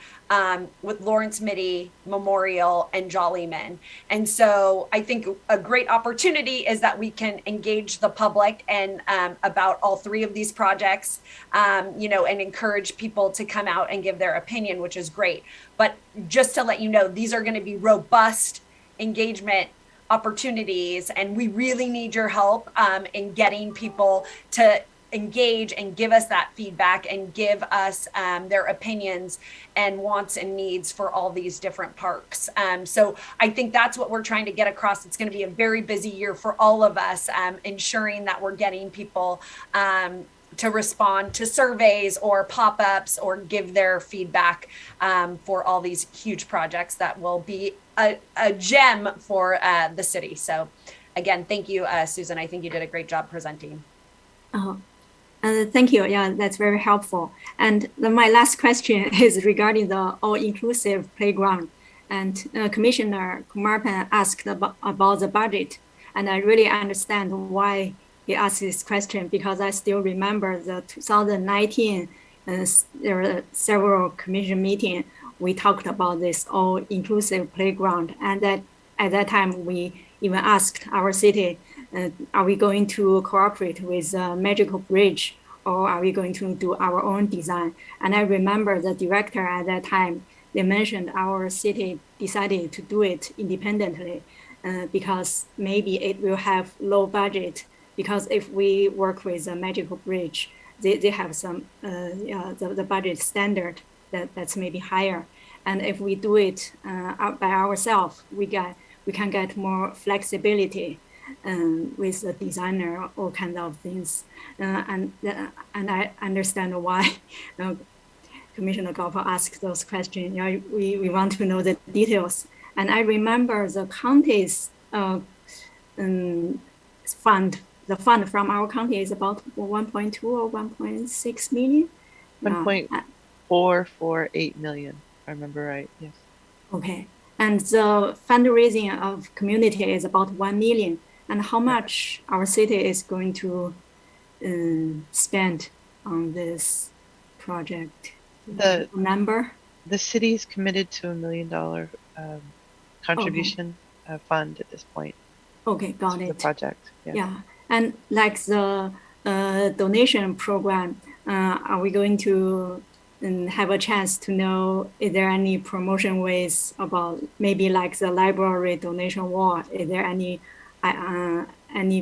with Lawrence Mitty Memorial and Jollyman. And so I think a great opportunity is that we can engage the public and about all three of these projects, and encourage people to come out and give their opinion, which is great. But just to let you know, these are going to be robust engagement opportunities, and we really need your help in getting people to engage and give us that feedback and give us their opinions and wants and needs for all these different parks. So I think that's what we're trying to get across. It's going to be a very busy year for all of us, ensuring that we're getting people to respond to surveys or pop-ups or give their feedback for all these huge projects that will be a gem for the city. So again, thank you, Susan. I think you did a great job presenting. Thank you. Yeah, that's very helpful. And my last question is regarding the all-inclusive playground. And Commissioner Kumarpan asked about the budget. And I really understand why he asked this question, because I still remember the 2019, there were several commission meetings. We talked about this all-inclusive playground. And at that time, we even asked our city, are we going to cooperate with Magical Bridge, or are we going to do our own design? And I remember the director at that time, they mentioned our city decided to do it independently because maybe it will have low budget, because if we work with a Magical Bridge, they have some, the budget standard that's maybe higher. And if we do it by ourselves, we can get more flexibility with the designer, all kinds of things. And I understand why Commissioner Golfer asked those questions. We want to know the details. And I remember the county's fund, the fund from our county is about 1.2 or 1.6 million? 1.448 million, if I remember right, yes. Okay, and the fundraising of community is about 1 million. And how much our city is going to spend on this project? The number? The city is committed to $1 million contribution fund at this point. Okay, got it. The project. Yeah, and like the donation program, are we going to have a chance to know, is there any promotion ways about maybe like the library donation wall? Is there any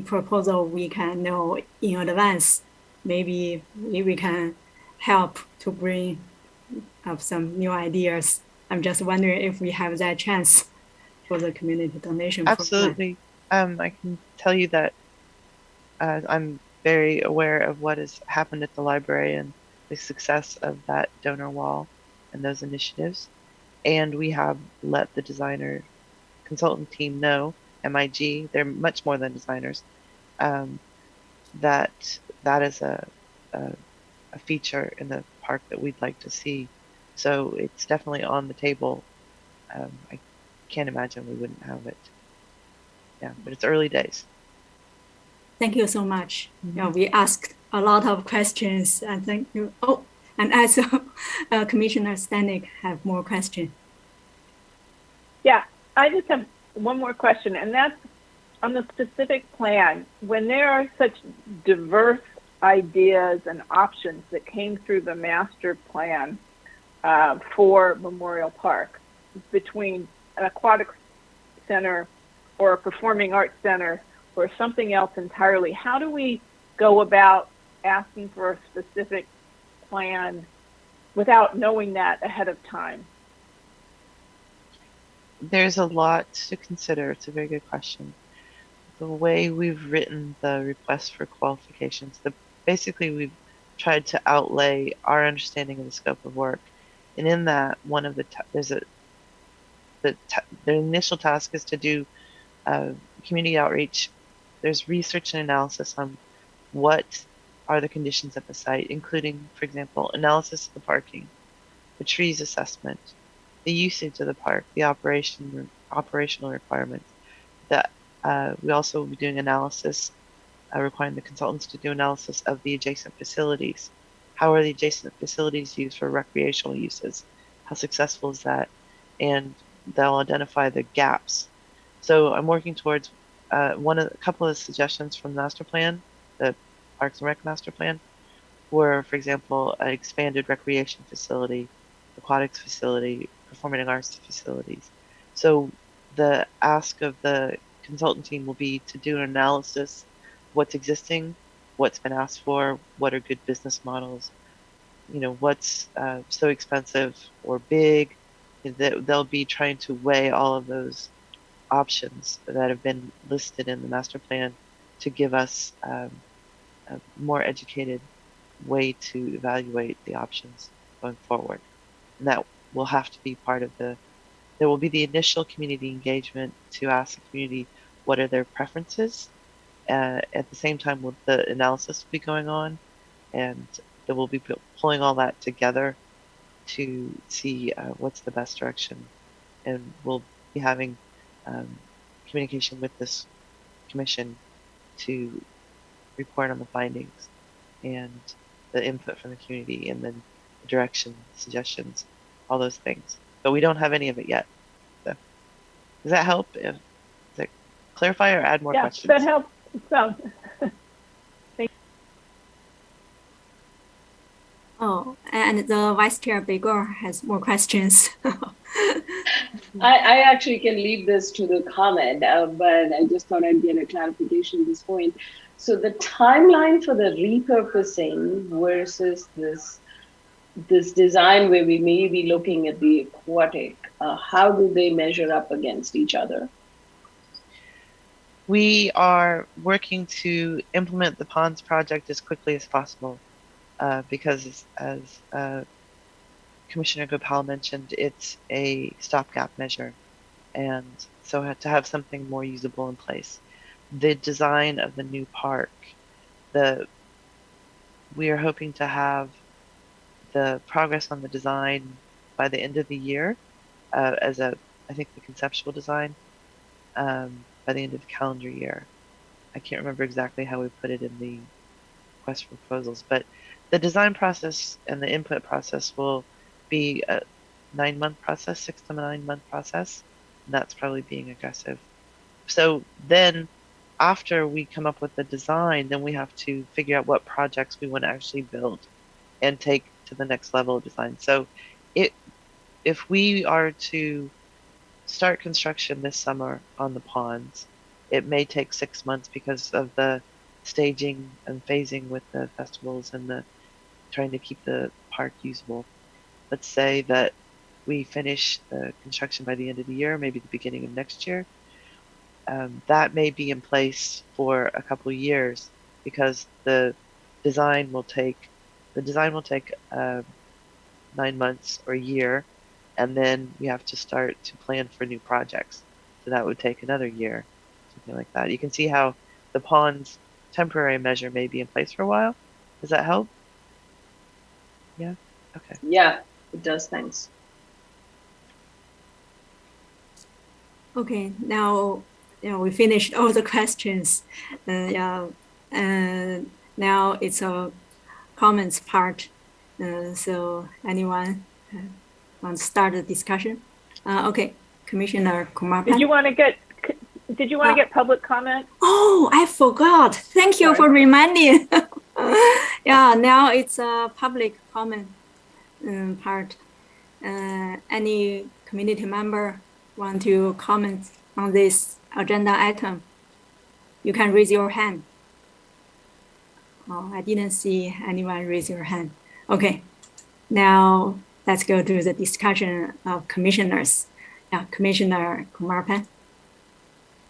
proposal we can know in advance? Maybe we can help to bring up some new ideas. I'm just wondering if we have that chance for the community donation Absolutely. program. I can tell you that I'm very aware of what has happened at the library and the success of that donor wall and those initiatives. And we have let the designer consultant team know, MIG, they're much more than designers, that is a feature in the park that we'd like to see. So it's definitely on the table. I can't imagine we wouldn't have it. Yeah, but it's early days. Thank you so much. Yeah, we asked a lot of questions, and thank you. Oh, and also Commissioner Stanek have more questions. Yeah, I just have one more question, and that's on the specific plan. When there are such diverse ideas and options that came through the master plan for Memorial Park, between an aquatic center or a performing arts center or something else entirely, how do we go about asking for a specific plan without knowing that ahead of time? There's a lot to consider. It's a very good question. The way we've written the request for qualifications, basically we've tried to outlay our understanding of the scope of work. And in that, one of the initial task is to do community outreach. There's research and analysis on what are the conditions at the site, including, for example, analysis of the parking, the trees assessment, the usage of the park, the operational requirements. That we also will be doing analysis, requiring the consultants to do analysis of the adjacent facilities How are the adjacent facilities used for recreational uses? How successful is that? And they'll identify the gaps. So I'm working towards a couple of suggestions from the master plan, the Parks and Rec master plan, were, for example, an expanded recreation facility, aquatics facility, performing arts facilities. So the ask of the consultant team will be to do an analysis of what's existing, what's been asked for, what are good business models, what's so expensive or big. They'll be trying to weigh all of those options that have been listed in the master plan to give us a more educated way to evaluate the options going forward. And that will have to be part of there will be the initial community engagement to ask the community what are their preferences. At the same time, the analysis will be going on, and then we'll be pulling all that together to see what's the best direction. And we'll be having communication with this commission to report on the findings and the input from the community, and then the direction, suggestions, all those things. But we don't have any of it yet. So does that help? Does that clarify or add more questions? That helps. So, Oh, and the Vice Chair Begor has more questions. I actually can leave this to the comment, but I just thought I'd get a clarification at this point. So the timeline for the repurposing versus this design where we may be looking at the aquatic, how do they measure up against each other? We are working to implement the ponds project as quickly as possible because, as Commissioner Gopal mentioned, it's a stopgap measure, and so to have something more usable in place. The design of the new park, we are hoping to have the progress on the design by the end of the year, I think the conceptual design, by the end of the calendar year. I can't remember exactly how we put it in the request for proposals, but the design process and the input process will be a 9-month process, 6 to 9 month process. And that's probably being aggressive. So then after we come up with the design, then we have to figure out what projects we want to actually build and take to the next level of design. So if we are to start construction this summer on the ponds, it may take 6 months because of the staging and phasing with the festivals and trying to keep the park usable. Let's say that we finish the construction by the end of the year, maybe the beginning of next year. That may be in place for a couple of years because the design will take 9 months or a year, and then we have to start to plan for new projects. So that would take another year, something like that. You can see how the ponds temporary measure may be in place for a while. Does that help? Yeah? Okay. Yeah, it does. Thanks. Okay, now we finished all the questions. Now it's a comments part. So anyone want to start the discussion? Okay, Commissioner Kumar. Did you want to get public comment? Oh, I forgot. Thank you for reminding. Yeah, now it's a public comment part. Any community member want to comment on this agenda item? You can raise your hand. Oh, I didn't see anyone raise your hand. Okay, now let's go to the discussion of commissioners. Yeah, Commissioner Kumar.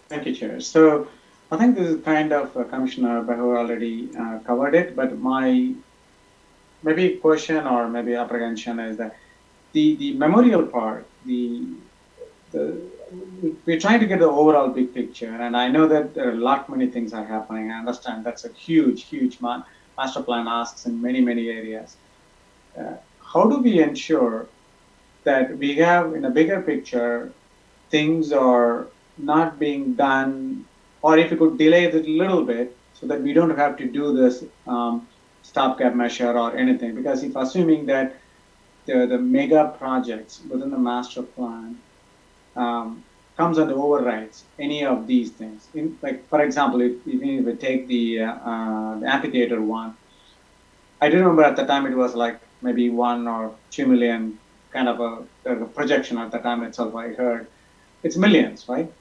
Thank you, Chair. So I think this is kind of Commissioner Bahur already covered it, but my maybe question or maybe apprehension is that the memorial part, we're trying to get the overall big picture, and I know that there are many things are happening. I understand that's a huge master plan asks in many areas. How do we ensure that we have in a bigger picture things are not being done, or if you could delay it a little bit so that we don't have to do this stopgap measure or anything, because if assuming that the mega projects within the master plan comes and overrides any of these things. Like, for example, if we take the amphitheater one, I do remember at the time it was like maybe 1 or 2 million kind of a projection at the time itself. I heard it's millions, right?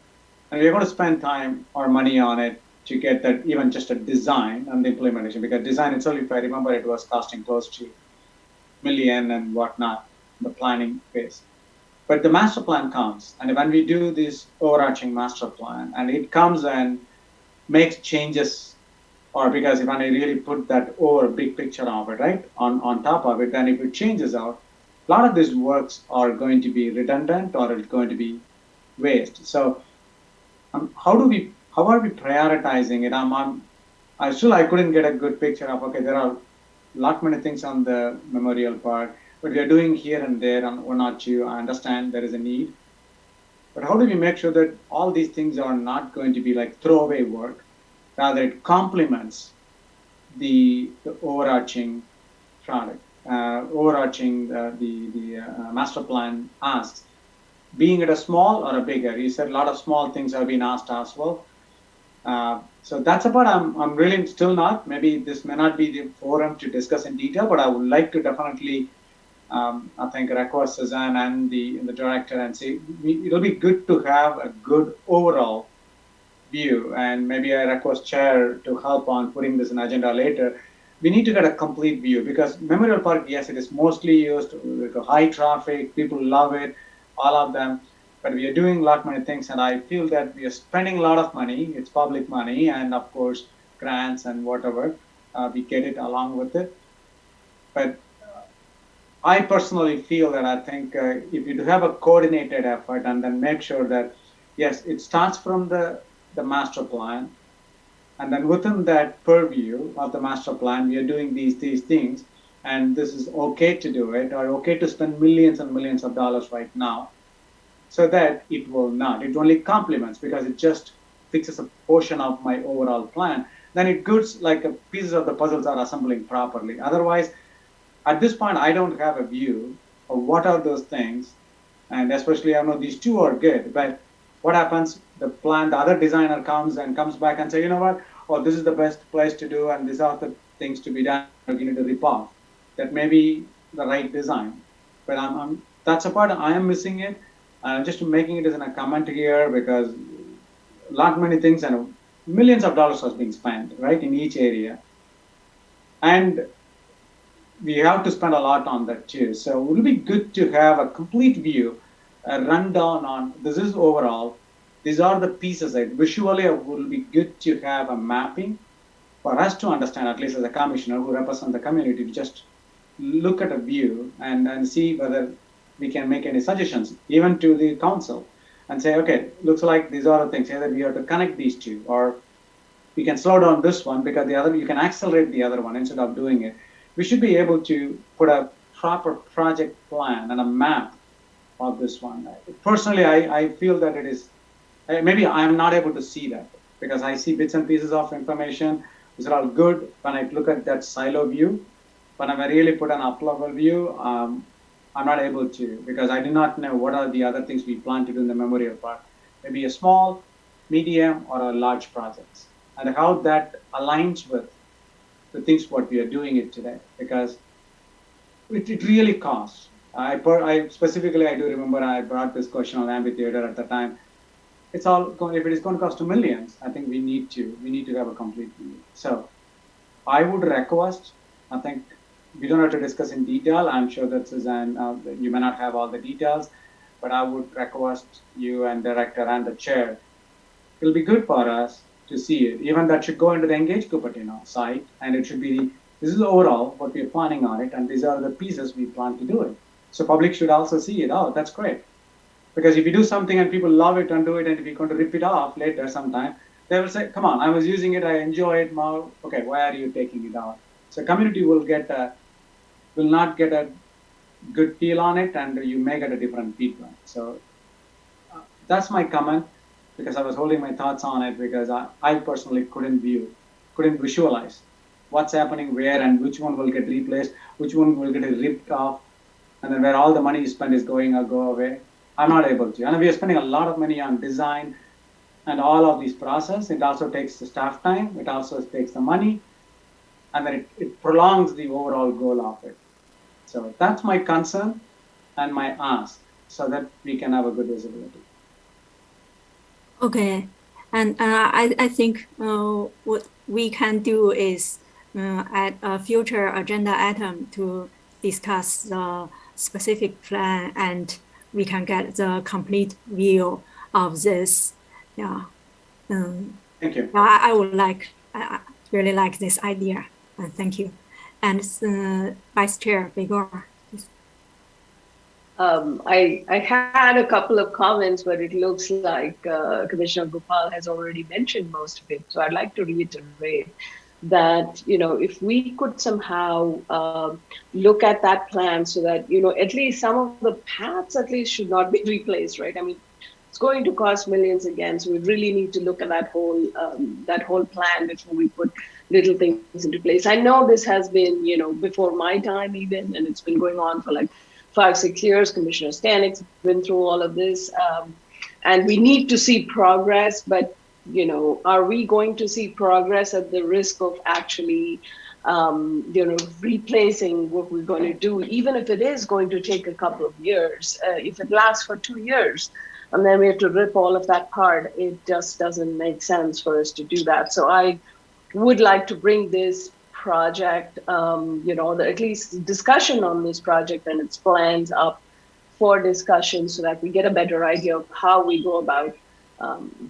And we're going to spend time or money on it to get that, even just a design and the implementation, because design itself, if I remember, it was costing close to million and whatnot, the planning phase. But the master plan comes, and when we do this overarching master plan, and it comes and makes changes, or because if I really put that over big picture of it, right, on top of it, then if it changes out, a lot of these works are going to be redundant or it's going to be waste. So how are we prioritizing it? I couldn't get a good picture of, okay, there are a lot many things on the memorial park, but we are doing here and there on 1 or 2. I understand there is a need, but how do we make sure that all these things are not going to be like throwaway work, rather it complements the overarching product, the master plan asks, being it a small or a bigger. You said a lot of small things have been asked as well. So that's about, I'm really still not, maybe this may not be the forum to discuss in detail, but I would like to definitely, I think, request Suzanne and the director and say, it'll be good to have a good overall view. And maybe I request chair to help on putting this in agenda later. We need to get a complete view, because Memorial Park, yes, it is mostly used with high traffic, people love it, all of them. But we are doing a lot many things, and I feel that we are spending a lot of money. It's public money, and of course, grants and whatever, we get it along with it. But I personally feel that I think if you have a coordinated effort and then make sure that, yes, it starts from the master plan, and then within that purview of the master plan, we are doing these things, and this is okay to do it, or okay to spend millions and millions of dollars right now, so that it will not. It only complements, because it just fixes a portion of my overall plan. Then it goods like pieces of the puzzles are assembling properly. Otherwise, at this point, I don't have a view of what are those things. And especially, I know these 2 are good, but what happens? The other designer comes back and say, you know what? Oh, this is the best place to do, and these are the things to be done. You need to rip off. That may be the right design, but that's a part I am missing it. I'm just making it as a comment here, because many things and millions of dollars has been spent, right, in each area. And we have to spend a lot on that too. So it will be good to have a complete view, a rundown on this is overall. These are the pieces. Visually, it will be good to have a mapping for us to understand, at least as a commissioner who represents the community, to just look at a view and see whether we can make any suggestions, even to the council, and say, okay, looks like these are the things, either we have to connect these 2, or we can slow down this one, because the other, you can accelerate the other one instead of doing it. We should be able to put a proper project plan and a map of this one. Personally, I feel that it is, maybe I'm not able to see that, because I see bits and pieces of information, which are all good when I look at that silo view. When I really put an up-level view, I'm not able to, because I do not know what are the other things we plan to do in the memorial park. Maybe a small, medium, or a large projects, and how that aligns with the things what we are doing it today, because it really costs. I specifically, I do remember I brought this question on amphitheater at the time. It's all going, if it is going to cost millions, I think we need to have a complete view. So I would request, I think, we don't have to discuss in detail. I'm sure that Suzanne, you may not have all the details, but I would request you and director and the chair. It'll be good for us to see it. Even that should go into the Engage Cupertino site, and it should be, this is overall what we're planning on it, and these are the pieces we plan to do it. So public should also see it. Oh, that's great. Because if you do something and people love it and do it, and if you're going to rip it off later sometime, they will say, come on, I was using it, I enjoy it now. Okay, why are you taking it out? So community will not get a good feel on it, and you may get a different feedback. So that's my comment, because I was holding my thoughts on it, because I personally couldn't visualize what's happening where and which one will get replaced, which one will get ripped off, and then where all the money you spend is going or go away. I'm not able to. And we are spending a lot of money on design and all of these process. It also takes the staff time. It also takes the money. And then it prolongs the overall goal of it. So that's my concern and my ask, so that we can have a good visibility. Okay, and I think what we can do is add a future agenda item to discuss the specific plan, and we can get the complete view of this. Yeah. Thank you. I would like, I really like this idea. Thank you. And Vice Chair Begor. I had a couple of comments, but it looks like Commissioner Gopal has already mentioned most of it. So I'd like to reiterate that, if we could somehow look at that plan so that, at least some of the paths at least should not be replaced, right? I mean, it's going to cost millions again. So we really need to look at that whole plan before we put little things into place. I know this has been, before my time even, and it's been going on for like 5-6 years. Commissioner Stanik's been through all of this, and we need to see progress. But are we going to see progress at the risk of actually, replacing what we're going to do, even if it is going to take a couple of years? If it lasts for 2 years, and then we have to rip all of that apart, it just doesn't make sense for us to do that. So I would like to bring this project, at least discussion on this project and its plans up for discussion so that we get a better idea of how we go about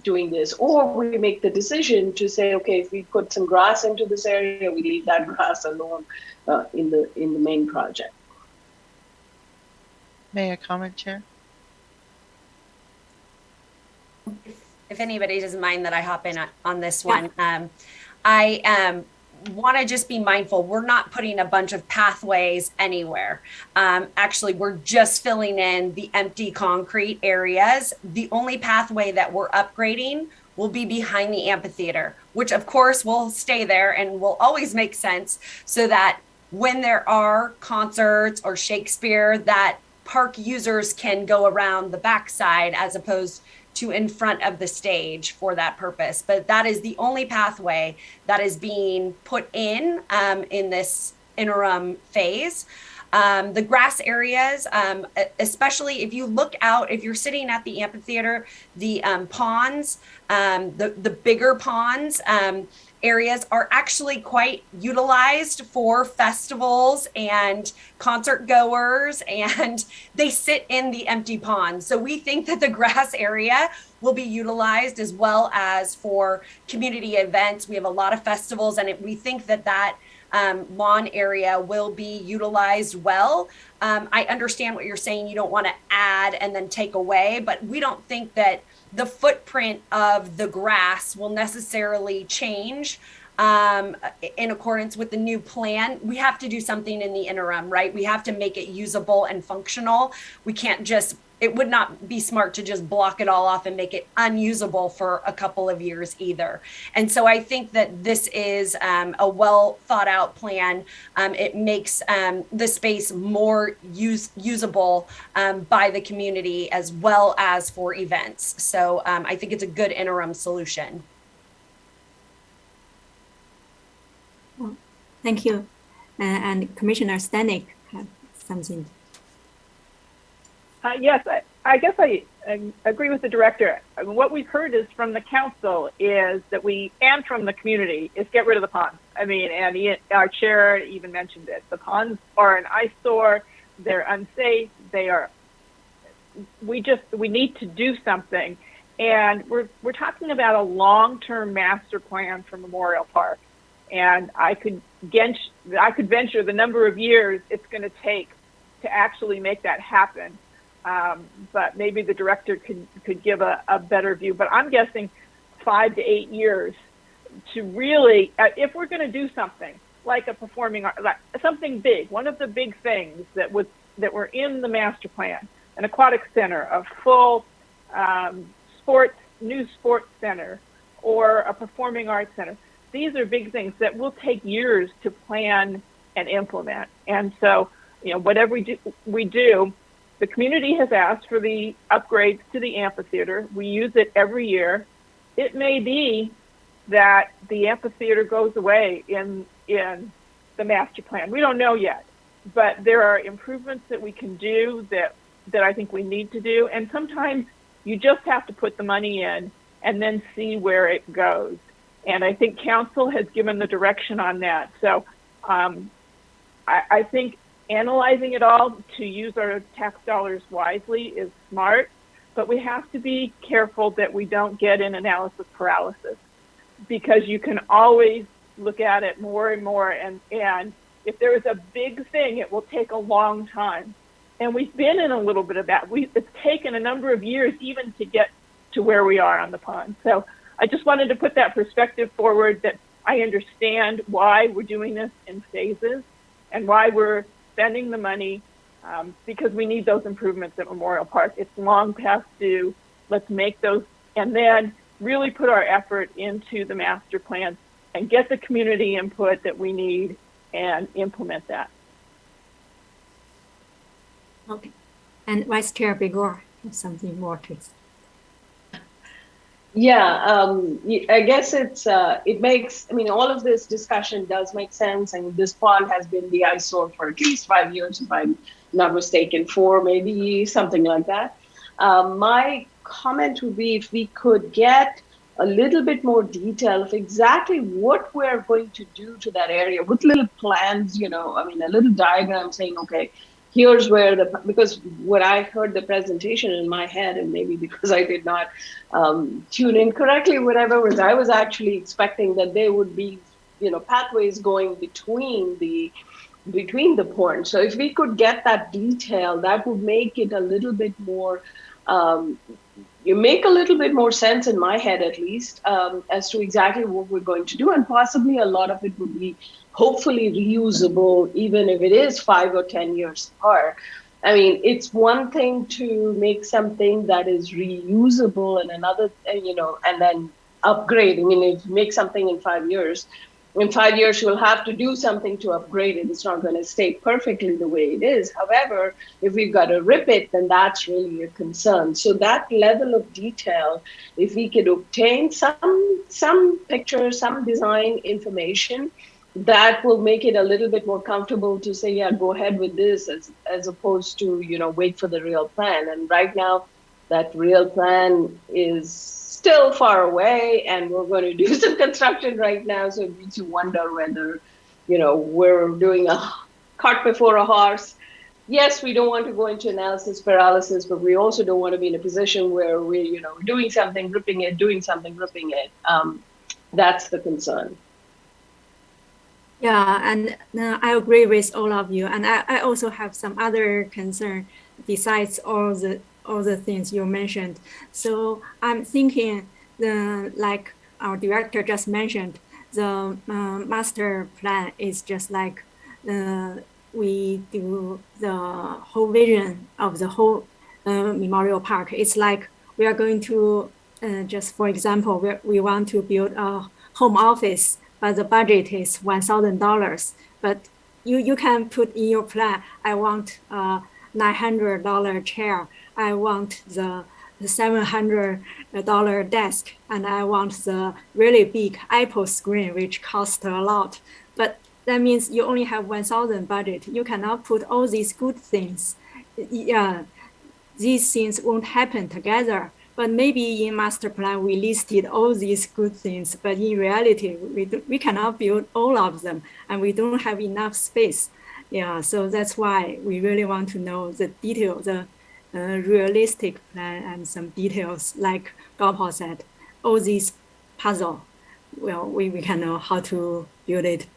doing this. Or we make the decision to say, okay, if we put some grass into this area, we leave that grass alone in the main project. May I comment, Chair? If anybody doesn't mind that I hop in on this one. I want to just be mindful. We're not putting a bunch of pathways anywhere. Actually, we're just filling in the empty concrete areas. The only pathway that we're upgrading will be behind the amphitheater, which of course will stay there and will always make sense so that when there are concerts or Shakespeare, that park users can go around the backside as opposed to in front of the stage for that purpose. But that is the only pathway that is being put in this interim phase. The grass areas, especially if you look out, if you're sitting at the amphitheater, the ponds, the bigger ponds, areas are actually quite utilized for festivals and concert goers, and they sit in the empty ponds. So we think that the grass area will be utilized as well as for community events. We have a lot of festivals, and we think that lawn area will be utilized well. I understand what you're saying. You don't want to add and then take away, but we don't think that the footprint of the grass will necessarily change in accordance with the new plan. We have to do something in the interim, right? We have to make it usable and functional. We can't just, it would not be smart to just block it all off and make it unusable for a couple of years either. And so I think that this is a well thought out plan. It makes the space more usable by the community as well as for events. So I think it's a good interim solution. Thank you. And Commissioner Stanek had something. Yes, I guess I agree with the director. What we've heard is from the council is that and from the community, is get rid of the ponds. I mean, and our chair even mentioned it. The ponds are an eyesore. They're unsafe. We need to do something. And we're talking about a long-term master plan for Memorial Park. And I could venture the number of years it's going to take to actually make that happen. But maybe the director could give a better view. But I'm guessing 5 to 8 years to really, if we're going to do something like a performing art, like something big. One of the big things that were in the master plan, an aquatic center, a full new sports center, or a performing arts center. these are big things that will take years to plan and implement. And so, whatever we do, the community has asked for the upgrades to the amphitheater. We use it every year. It may be that the amphitheater goes away in the master plan. We don't know yet, but there are improvements that we can do that I think we need to do. And sometimes you just have to put the money in and then see where it goes. And I think council has given the direction on that. So I think analyzing it all to use our tax dollars wisely is smart, but we have to be careful that we don't get in analysis paralysis, because you can always look at it more and more. And if there is a big thing, it will take a long time. And we've been in a little bit of that. It's taken a number of years even to get to where we are on the pond. So I just wanted to put that perspective forward, that I understand why we're doing this in phases and why we're spending the money, because we need those improvements at Memorial Park. It's long past due. Let's make those, and then really put our effort into the master plan and get the community input that we need and implement that. Okay. And Vice Chair Begor has something more to say. Yeah, I guess it makes, all of this discussion does make sense. And this pond has been the eyesore for at least 5 years, if I'm not mistaken, 4, maybe something like that. My comment would be if we could get a little bit more detail of exactly what we're going to do to that area with little plans, a little diagram saying, okay, here's where because when I heard the presentation in my head, and maybe because I did not tune in correctly, whatever, was I was actually expecting that there would be, pathways going between the ponds. So if we could get that detail, that would make it a little bit more, you make a little bit more sense in my head, at least, as to exactly what we're going to do. And possibly a lot of it would be hopefully reusable, even if it is 5 or 10 years apart. It's one thing to make something that is reusable, and another, and then upgrade. If you make something in 5 years, in 5 years, you'll have to do something to upgrade it. It's not going to stay perfectly the way it is. However, if we've got to rip it, then that's really a concern. So that level of detail, if we could obtain some pictures, some design information, that will make it a little bit more comfortable to say, yeah, go ahead with this, as opposed to, wait for the real plan. And right now, that real plan is still far away, and we're going to do some construction right now. So it makes you wonder whether, we're doing a cart before a horse. Yes, we don't want to go into analysis paralysis, but we also don't want to be in a position where we're, doing something, ripping it, doing something, ripping it. That's the concern. Yeah, and I agree with all of you. And I also have some other concern besides all the things you mentioned. So I'm thinking, like our director just mentioned, the master plan is just like we do the whole vision of the whole Memorial Park. It's like we are going to, just for example, we want to build a home office, but the budget is $1,000. But you can put in your plan, I want a $900 chair, I want the $700 desk, and I want the really big Apple screen, which costs a lot. But that means you only have 1,000 budget. You cannot put all these good things. Yeah, these things won't happen together. But maybe in master plan, we listed all these good things, but in reality, we cannot build all of them, and we don't have enough space. Yeah, so that's why we really want to know the detail, the realistic plan, and some details, like Gopal said, all these puzzle. Well, we can know how to build it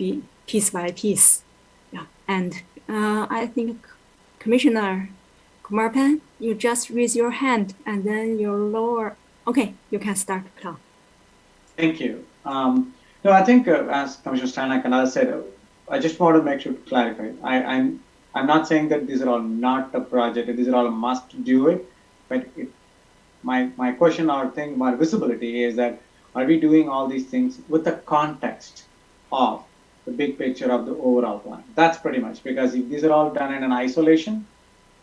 piece by piece. Yeah, and I think Commissioner Kumarpan, you just raise your hand and then you lower. Okay, you can start, Claude. Thank you. No, I think as Commissioner Steinach and others said, I just want to make sure to clarify. I'm not saying that these are all not a project. These are all a must do it. But my question or thing, my visibility is that Are we doing all these things with the context of the big picture of the overall plan? That's pretty much, because if these are all done in an isolation,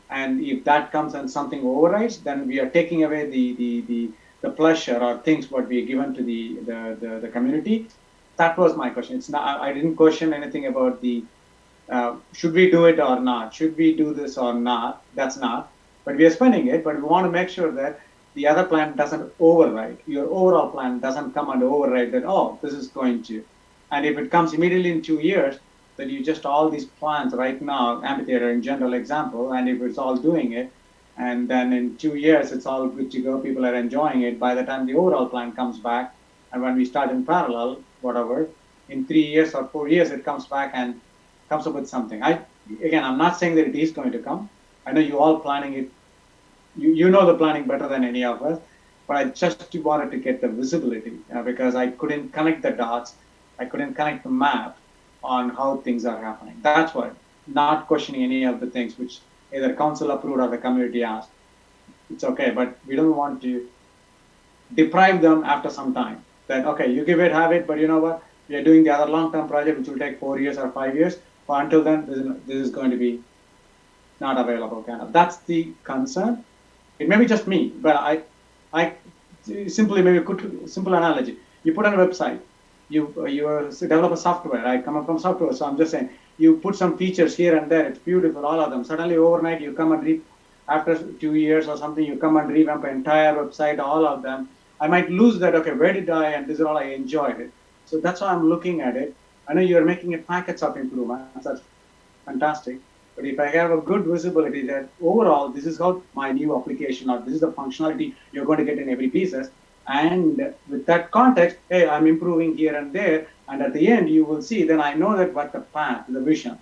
and if that comes and something overrides, then we are taking away the pleasure or things what we are given to the community. That was my question. It's not, I didn't question anything about the should we do it or not? Should we do this or not? That's not. But we are spending it, but we want to make sure that the other plan doesn't override. Your overall plan doesn't come and override that, oh, this is going to. And if it comes immediately in 2 years, then you just all these plans right now, amphitheater in general example, and if it's all doing it, and then in 2 years it's all good to go, people are enjoying it. By the time the overall plan comes back, and when we start in parallel, whatever, in 3 years or 4 years, it comes back and comes up with something. I'm not saying that it is going to come. I know you all planning it. You know the planning better than any of us, but I just wanted to get the visibility because I couldn't connect the dots. I couldn't connect the map on how things are happening. That's why, not questioning any of the things which either council approved or the community asked. It's okay, but we don't want to deprive them after some time. That, okay, you give it, have it, but you know what? We are doing the other long-term project, which will take 4 years or 5 years. But until then, this is going to be not available. Kind of. That's the concern. It may be just me, but I simply maybe simple analogy. You put on a website, you develop a software. I come up from software, so I'm just saying you put some features here and there. It's beautiful, all of them. Suddenly overnight, you come and after 2 years or something, you come and revamp an entire website, all of them. I might lose that. Okay, where did I? And this is all I enjoyed it. So that's how I'm looking at it. I know you're making a packets of improvements. That's fantastic. But if I have a good visibility that overall, this is how my new application or this is the functionality you're going to get in every pieces. And with that context, hey, I'm improving here and there. And at the end, you will see, then I know that what the path, the vision.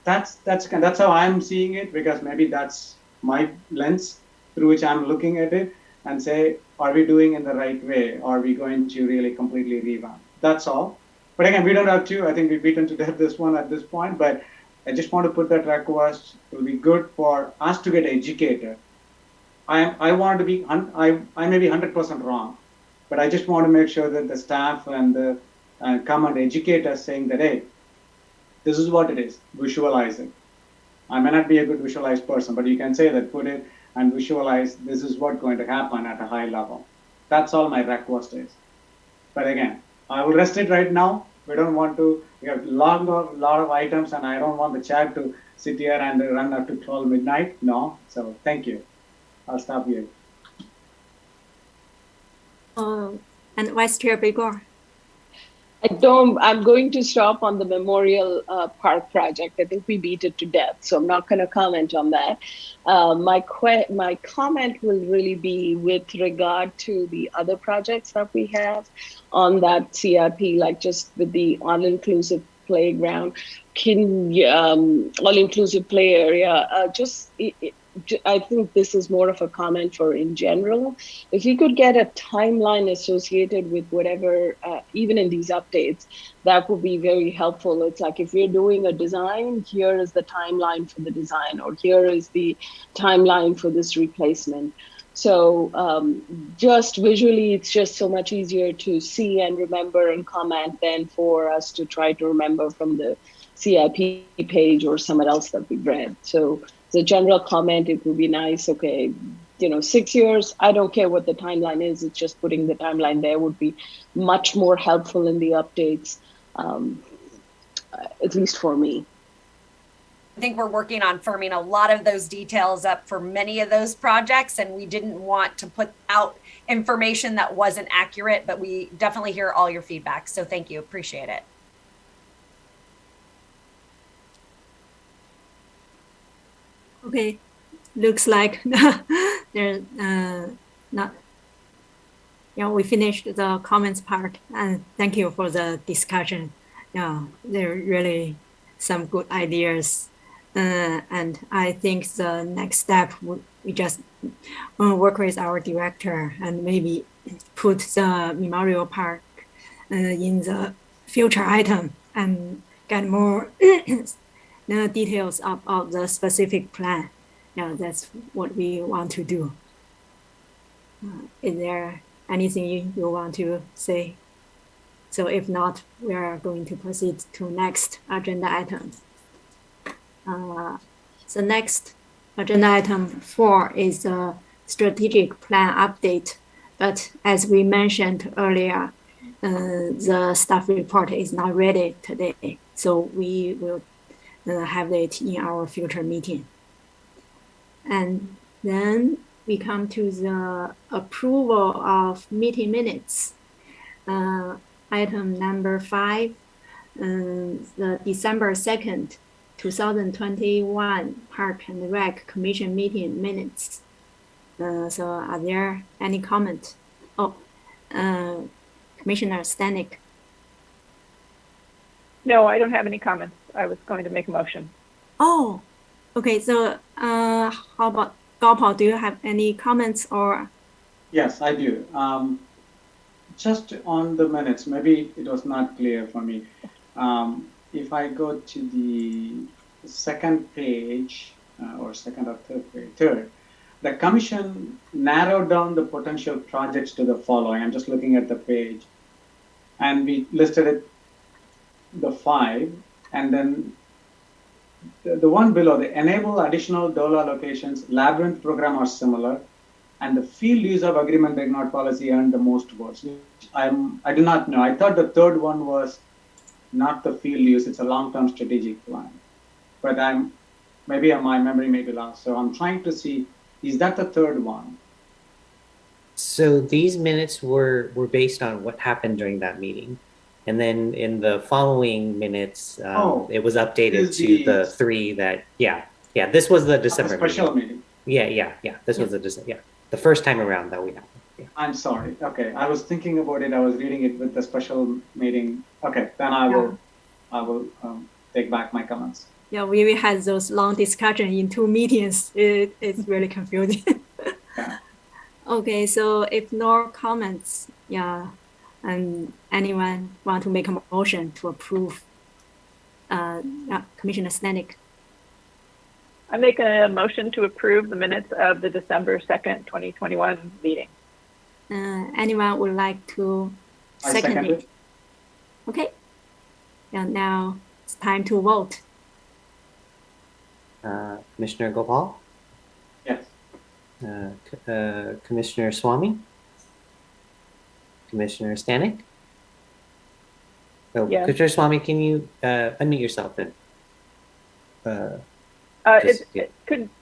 That's how I'm seeing it, because maybe that's my lens through which I'm looking at it and say, are we doing in the right way? Are we going to really completely revamp? That's all. But again, we don't have to. I think we've beaten to death this one at this point. But I just want to put that request. It will be good for us to get educated. I want to be, I may be 100% wrong, but I just want to make sure that the staff and the come and educate us saying that, hey, this is what it is, visualize it. I may not be a good visualized person, but you can say that, put it and visualize this is what's going to happen at a high level. That's all my request is. But again, I will rest it right now. We don't want to, we have a lot of items and I don't want the chair to sit here and run up to 12 midnight. No, so thank you. I'll stop here. And Vice Chair Begor. I'm going to stop on the Memorial Park project. I think we beat it to death, so I'm not going to comment on that. My comment will really be with regard to the other projects that we have on that CRP, like just with the all-inclusive playground, all-inclusive play area. I think this is more of a comment for in general. If you could get a timeline associated with whatever, even in these updates, that would be very helpful. It's like if you're doing a design, here is the timeline for the design, or here is the timeline for this replacement. So just visually, it's just so much easier to see and remember and comment than for us to try to remember from the CIP page or somewhere else that we've read. So the general comment, it would be nice, okay, 6 years, I don't care what the timeline is, it's just putting the timeline there would be much more helpful in the updates, at least for me. I think we're working on firming a lot of those details up for many of those projects, and we didn't want to put out information that wasn't accurate, but we definitely hear all your feedback. So thank you, appreciate it. Okay, looks like there's not. Yeah, we finished the comments part, and thank you for the discussion. Yeah, there are really some good ideas, and I think the next step we just work with our director and maybe put the Memorial Park in the future item and get more. The details of the specific plan. Yeah, that's what we want to do. Is there anything you want to say? So if not, we are going to proceed to next agenda item. The next agenda item 4 is a strategic plan update. But as we mentioned earlier, the staff report is not ready today. So we will have it in our future meeting. And then we come to the approval of meeting minutes. Item number 5, the December 2nd, 2021 Park and Rec Commission meeting minutes. So are there any comments? Oh, Commissioner Stanek. No, I don't have any comments. I was going to make a motion. Oh, okay. So how about Gopal? Do you have any comments or? Yes, I do. Just on the minutes, maybe it was not clear for me. If I go to the second page, or second or third, the commission narrowed down the potential projects to the following. I'm just looking at the page, and we listed it, the 5, and then the one below, the enable additional dollar locations, labyrinth program are similar, and the field use of agreement ignore policy earned the most votes. I do not know. I thought the third one was not the field use, it's a long-term strategic plan. But maybe my memory may be lost. So I'm trying to see, is that the third one? So these minutes were based on what happened during that meeting. And then in the following minutes, it was updated to the 3 that, this was the December special meeting. Yeah. This was the first time around that we had. Yeah. I'm sorry. Okay, I was thinking about it. I was reading it with the special meeting. Okay, then I will take back my comments. Yeah, we had those long discussions in 2 meetings. It's really confusing. Yeah. Okay, so if no comments, and anyone want to make a motion to approve? Commissioner Stanek. I make a motion to approve the minutes of the December 2nd, 2021 meeting. Anyone would like to second it? Okay. And now it's time to vote. Commissioner Gopal? Yes. Commissioner Swamy? Commissioner Stanek? Oh, Yes. Commissioner Swamy, can you unmute yourself then? Should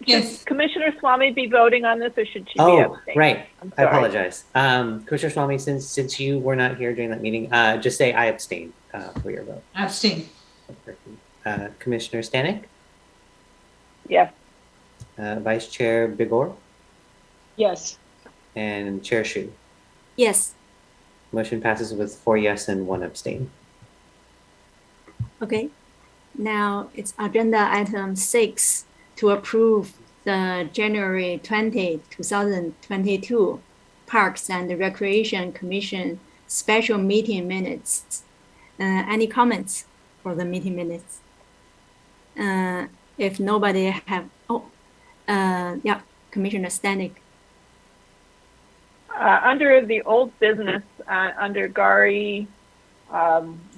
Yes. Commissioner Swamy be voting on this, or should she be Oh, abstaining? right. I'm I sorry. apologize. Commissioner Swamy, since you were not here during that meeting, just say I abstain for your vote. Abstain. Commissioner Stanek? Yes. Vice Chair Bigor? Yes. And Chair Shu? Yes. Motion passes with 4 yes and 1 abstain. Okay. Now it's agenda item 6 to approve the January 20, 2022 Parks and Recreation Commission special meeting minutes. Any comments for the meeting minutes? If nobody have, Commissioner Stanek. Under the old business, under Gary,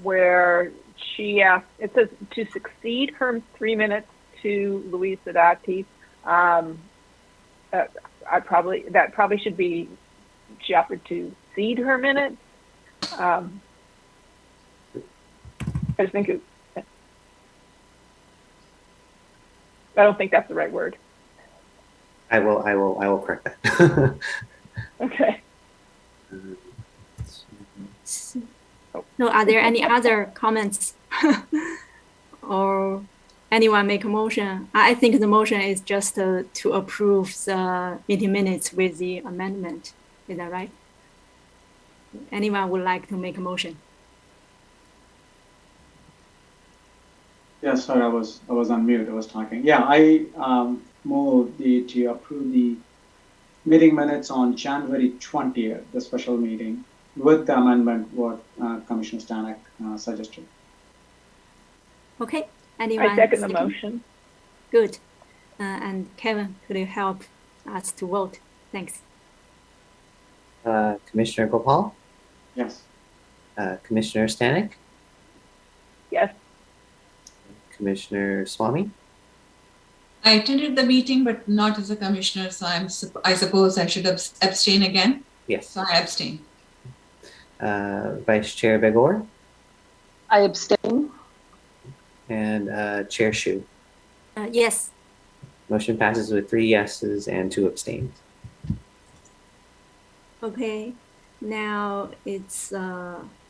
where she asked, it says to succeed her 3 minutes to Luis Sadati. That probably should be, she offered to cede her minutes. I just think I don't think that's the right word. I will correct that. Okay. So are there any other comments or anyone make a motion? I think the motion is just to approve the meeting minutes with the amendment. Is that right? Anyone would like to make a motion? Yes, sorry, I was on mute. I was talking. Yeah, I move to approve the meeting minutes on January 20th, the special meeting, with the amendment what Commissioner Stanek suggested. Okay. Anyone? I second the motion. Good. And Kevin, could you help us to vote? Thanks. Commissioner Gopal, Yes. Commissioner Stanek, Yes. Commissioner Swamy. I attended the meeting, but not as a commissioner, so I suppose I should abstain again. Yes. So I abstain. Vice Chair Begor I abstain. and Chair Shu. Yes. Motion passes with 3 yeses and 2 abstains. Okay, now it's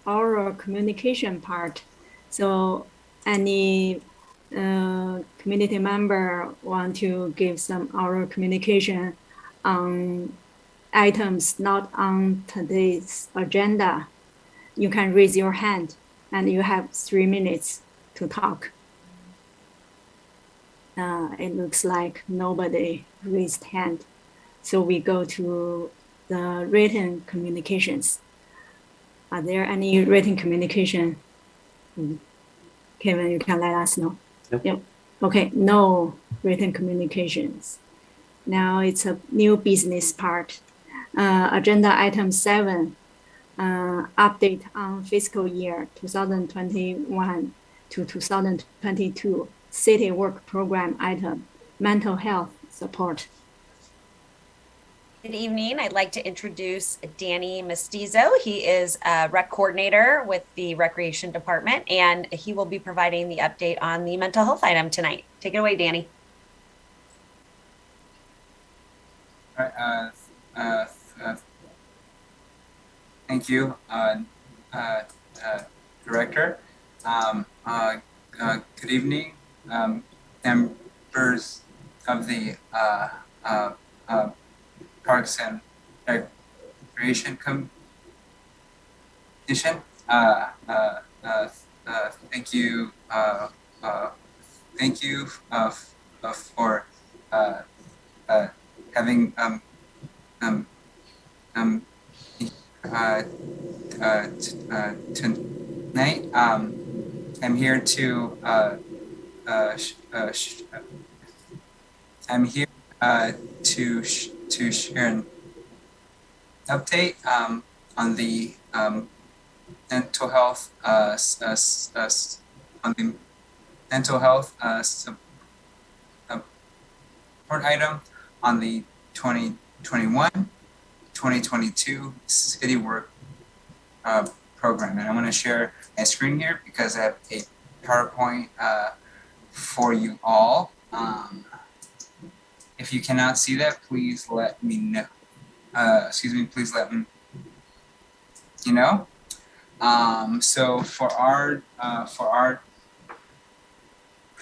oral communication part. So any community member want to give some oral communication on items not on today's agenda, you can raise your hand and you have 3 minutes to talk. It looks like nobody raised hand. So we go to the written communications. Are there any written communication? Kevin, you can let us know. Nope. Yep. Okay, no written communications. Now it's a new business part. Agenda item 7, update on fiscal year 2021 to 2022 city work program item, mental health support. Good evening. I'd like to introduce Danny Mestizo. He is a rec coordinator with the Recreation Department, and he will be providing the update on the mental health item tonight. Take it away, Danny. All right, thank you, Director. Good evening, members of the Parks and Recreation Commission. Thank you for having tonight. I'm here to share an update on the mental health support item on the 2021-2022 city work program. And I'm going to share my screen here because I have a PowerPoint for you all. If you cannot see that, please let me know. Please let me know. So for our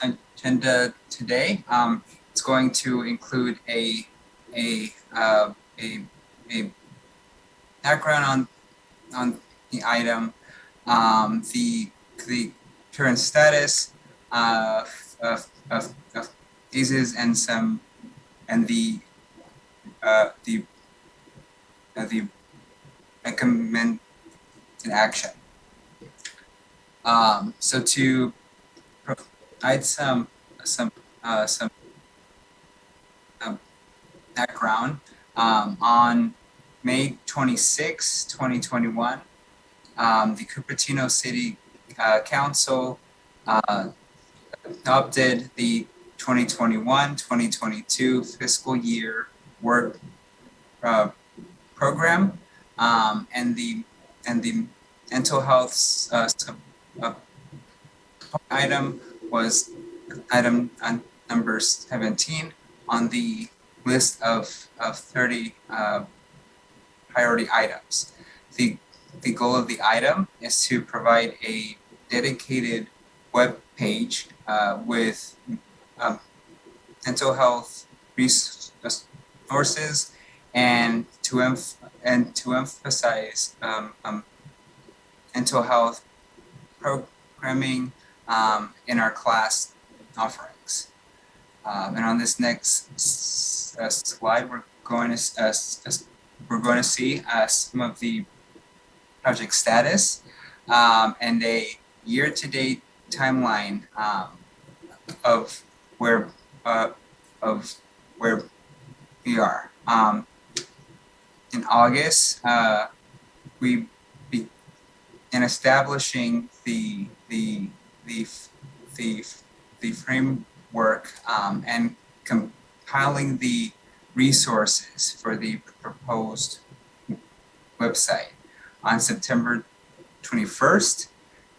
agenda today, it's going to include a background on the item, the current status of cases and the recommended action. So to provide some background, on May 26, 2021, the Cupertino City Council adopted the 2021-2022 fiscal year work program, and the mental health item was item number 17 on the list of 30 priority items. The goal of the item is to provide a dedicated web page with mental health resources and to emphasize mental health programming in our class offerings. And on this next slide, we're going to see some of the project status and a year-to-date timeline of where we are. in August, we began establishing the framework and compiling the resources for the proposed website. On September 21st,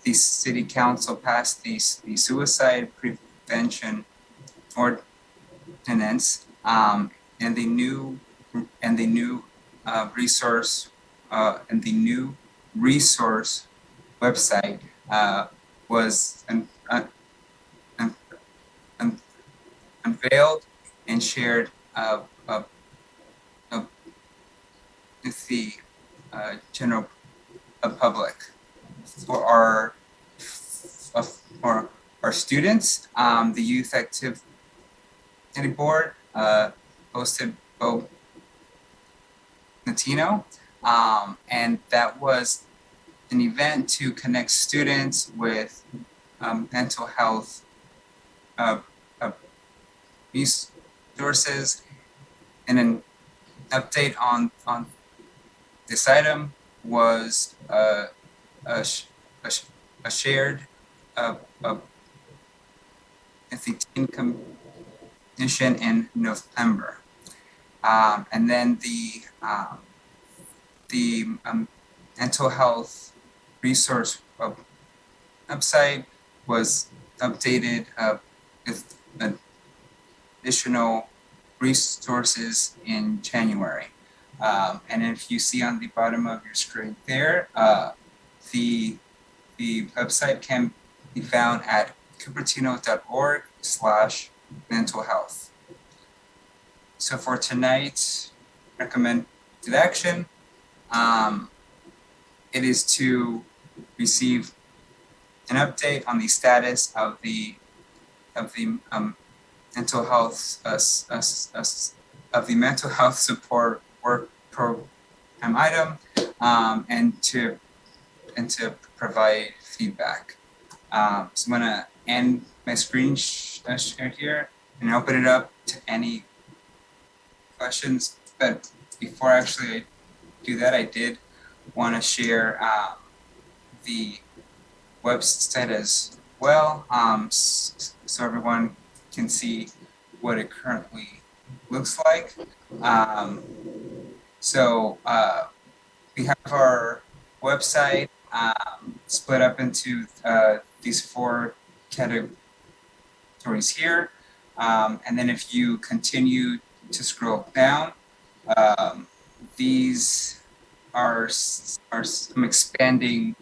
the City Council passed the suicide prevention ordinance, and the new resource website was unveiled and shared with the general public. For our students, the Youth Activity Board hosted Cupertino, and that was an event to connect students with mental health resources. And an update on this item was a shared I think team commission in November, and then the mental health resource website was updated with additional resources in January. And if you see on the bottom of your screen there, the website can be found at cupertino.org/mental health. So for tonight's recommended action, it is to receive an update on the status of the mental health mental health support work program item, and to provide feedback. So I'm gonna end my screen share here and open it up to any questions. But before actually I do that, I did want to share the website as well, so everyone can see what it currently looks like. So we have our website split up into these 4 categories here. And then if you continue to scroll down, these are some expanding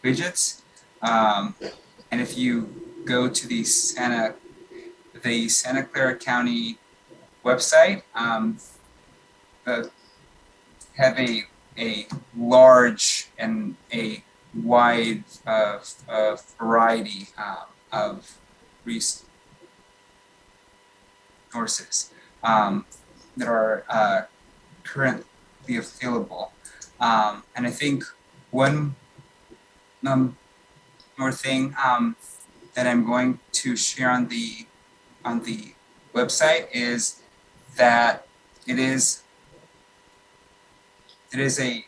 widgets. And if you go to the Santa Clara County website, have a large and a wide variety of resources that are currently available. And I think one more thing that I'm going to share on the website is that it is a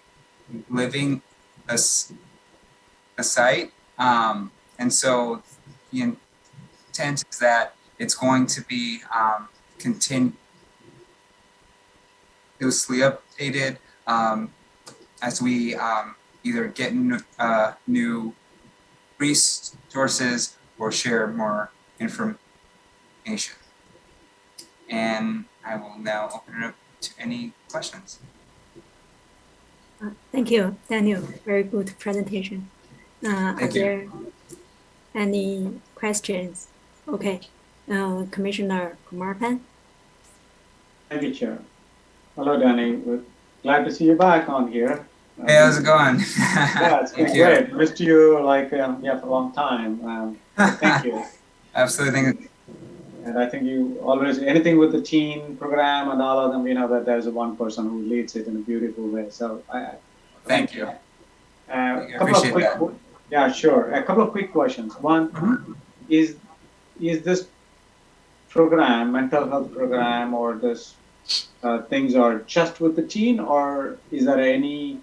living a site, and so the intent is that it's going to be continuously updated as we either get new resources or share more information. And I will now open it up to any questions. Thank you, Daniel. Very good presentation. Are there any questions? Okay, Commissioner Kumarpan. Thank you, Chair. Hello, Danny. We're glad to see you back on here. Hey, how's it going? Yeah, it's been great. Missed you for a long time. Thank you. Absolutely. And I think you always, anything with the teen program and all of them, you know that there's one person who leads it in a beautiful way. So thank you. A couple of quick, yeah, sure. A couple of quick questions. One, is this program, mental health program, or this things are just with the teen, or is there any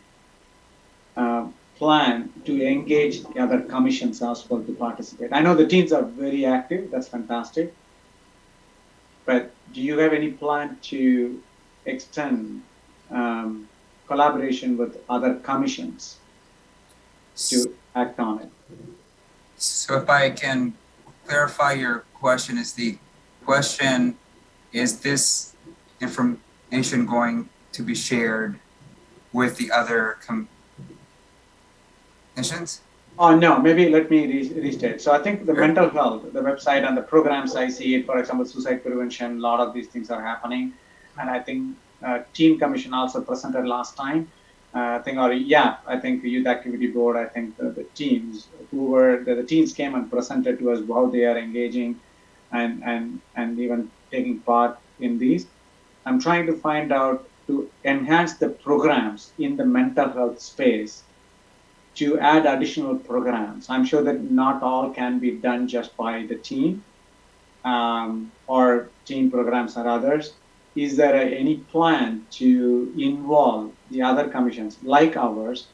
plan to engage the other commissions as well to participate? I know the teens are very active. That's fantastic. But do you have any plan to extend collaboration with other commissions to act on it? So if I can clarify your question, is the question, is this information going to be shared with the other commissions? Oh, no, maybe let me restate. So I think the mental health, the website and the programs I see it, for example, suicide prevention, a lot of these things are happening. And I think Teen Commission also presented last time. I think Youth Activity Board, I think the teams the teens came and presented to us how they are engaging and even taking part in these. I'm trying to find out to enhance the programs in the mental health space, to add additional programs. I'm sure that not all can be done just by the team or team programs or others. Is there any plan to involve the other commissions like ours,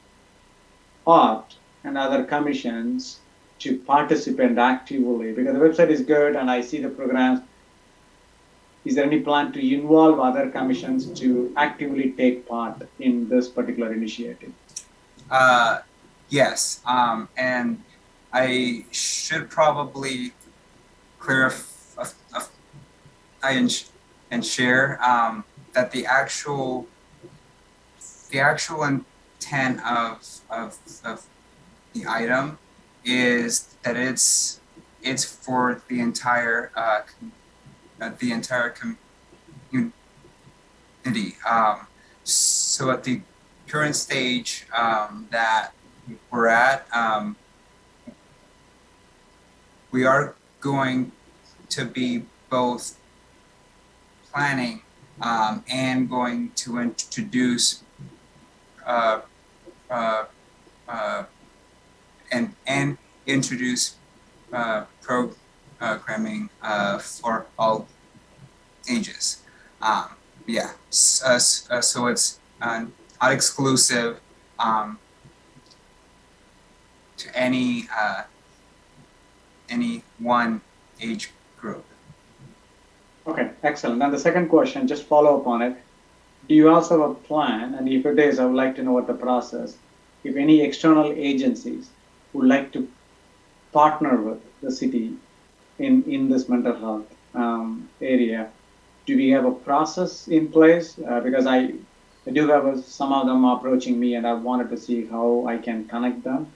OPT, and other commissions to participate actively? Because the website is good and I see the programs. Is there any plan to involve other commissions to actively take part in this particular initiative? Yes, and I should probably clarify and share that the actual intent of the item is that it's for the entire community. So at the current stage that we're at, we are going to be both planning and going to introduce and introduce programming for all ages. So it's not exclusive to any one age group. Okay, excellent. And the second question, just follow up on it. Do you also have a plan? And if it is, I would like to know what the process. If any external agencies would like to partner with the city in this mental health area, do we have a process in place? Because I do have some of them approaching me, and I wanted to see how I can connect them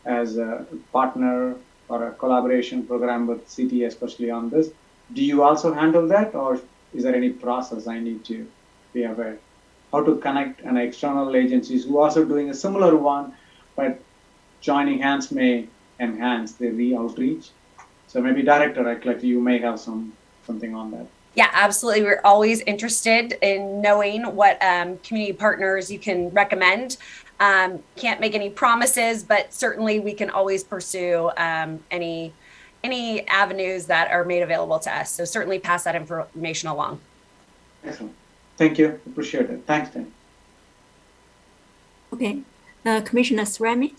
as a partner or a collaboration program with city, especially on this. Do you also handle that, or is there any process I need to be aware? How to connect an external agencies who are also doing a similar one, but joining hands may enhance the outreach. So maybe Director Ecklet, you may have something on that. Yeah, absolutely. We're always interested in knowing what community partners you can recommend. Can't make any promises, but certainly we can always pursue any avenues that are made available to us. So certainly pass that information along. Excellent. Thank you. Appreciate it. Thanks, Dan. Okay. Commissioner Srami.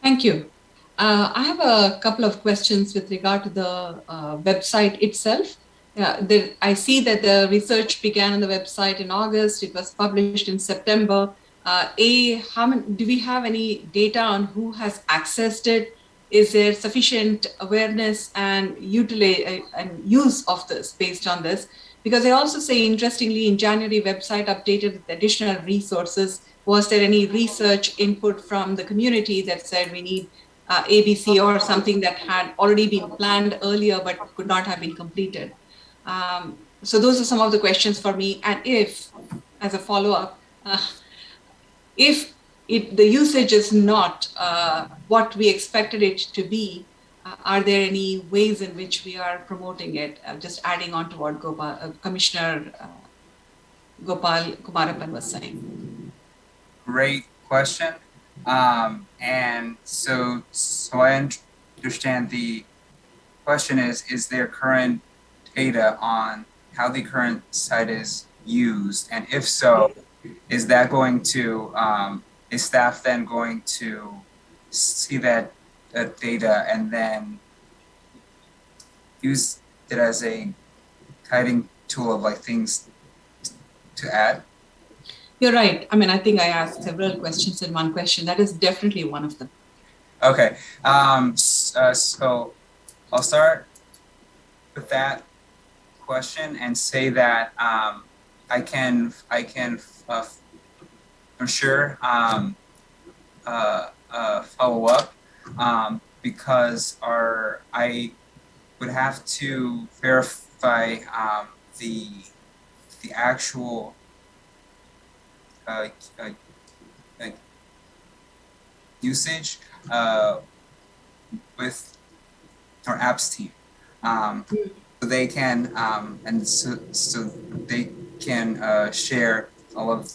Thank you. I have a couple of questions with regard to the website itself. I see that the research began on the website in August. It was published in September. Do we have any data on who has accessed it? Is there sufficient awareness and use of this based on this? Because I also say, interestingly, in January, website updated with additional resources. Was there any research input from the community that said we need ABC or something that had already been planned earlier but could not have been completed? So those are some of the questions for me. And if, as a follow-up, if the usage is not what we expected it to be, are there any ways in which we are promoting it? Just adding on to what Commissioner Gopal Kumarapan was saying. Great question. And so I understand the question is there current data on how the current site is used, and if so, is that going to is staff then going to see that data and then use it as a guiding tool of like things to add? You're right. I mean, I think I asked several questions in one question. That is definitely one of them. Okay. So I'll start with that question and say that I can for sure follow up because I would have to verify the actual usage with our apps team. So they can and so they can share all of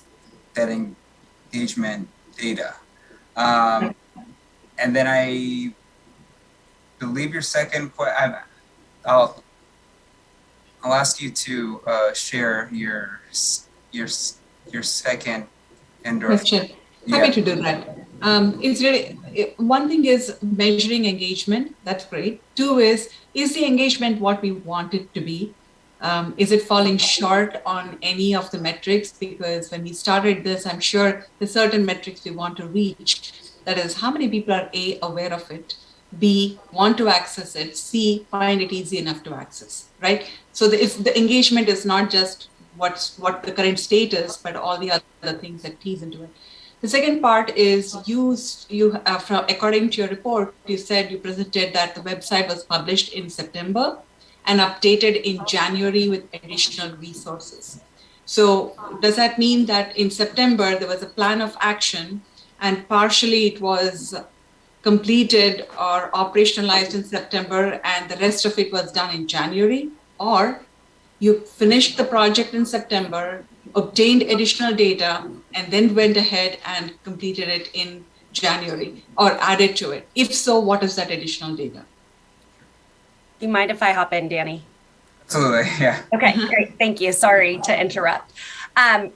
that engagement data. And then I believe your second question, I'll ask you to share your second Question. Happy to do that. It's really, one thing is measuring engagement. That's great. Two is the engagement what we want it to be? Is it falling short on any of the metrics? Because when we started this, I'm sure there's certain metrics we want to reach. That is, how many people are A, aware of it, B, want to access it, C, find it easy enough to access, right? So the engagement is not just what the current state is, but all the other things that tease into it. The second part is according to your report, you said you presented that the website was published in September and updated in January with additional resources. So does that mean that in September there was a plan of action and partially it was completed or operationalized in September and the rest of it was done in January? Or you finished the project in September, obtained additional data, and then went ahead and completed it in January or added to it? If so, what is that additional data? Do you mind if I hop in, Danny? Absolutely, yeah. Okay, great. Thank you. Sorry to interrupt.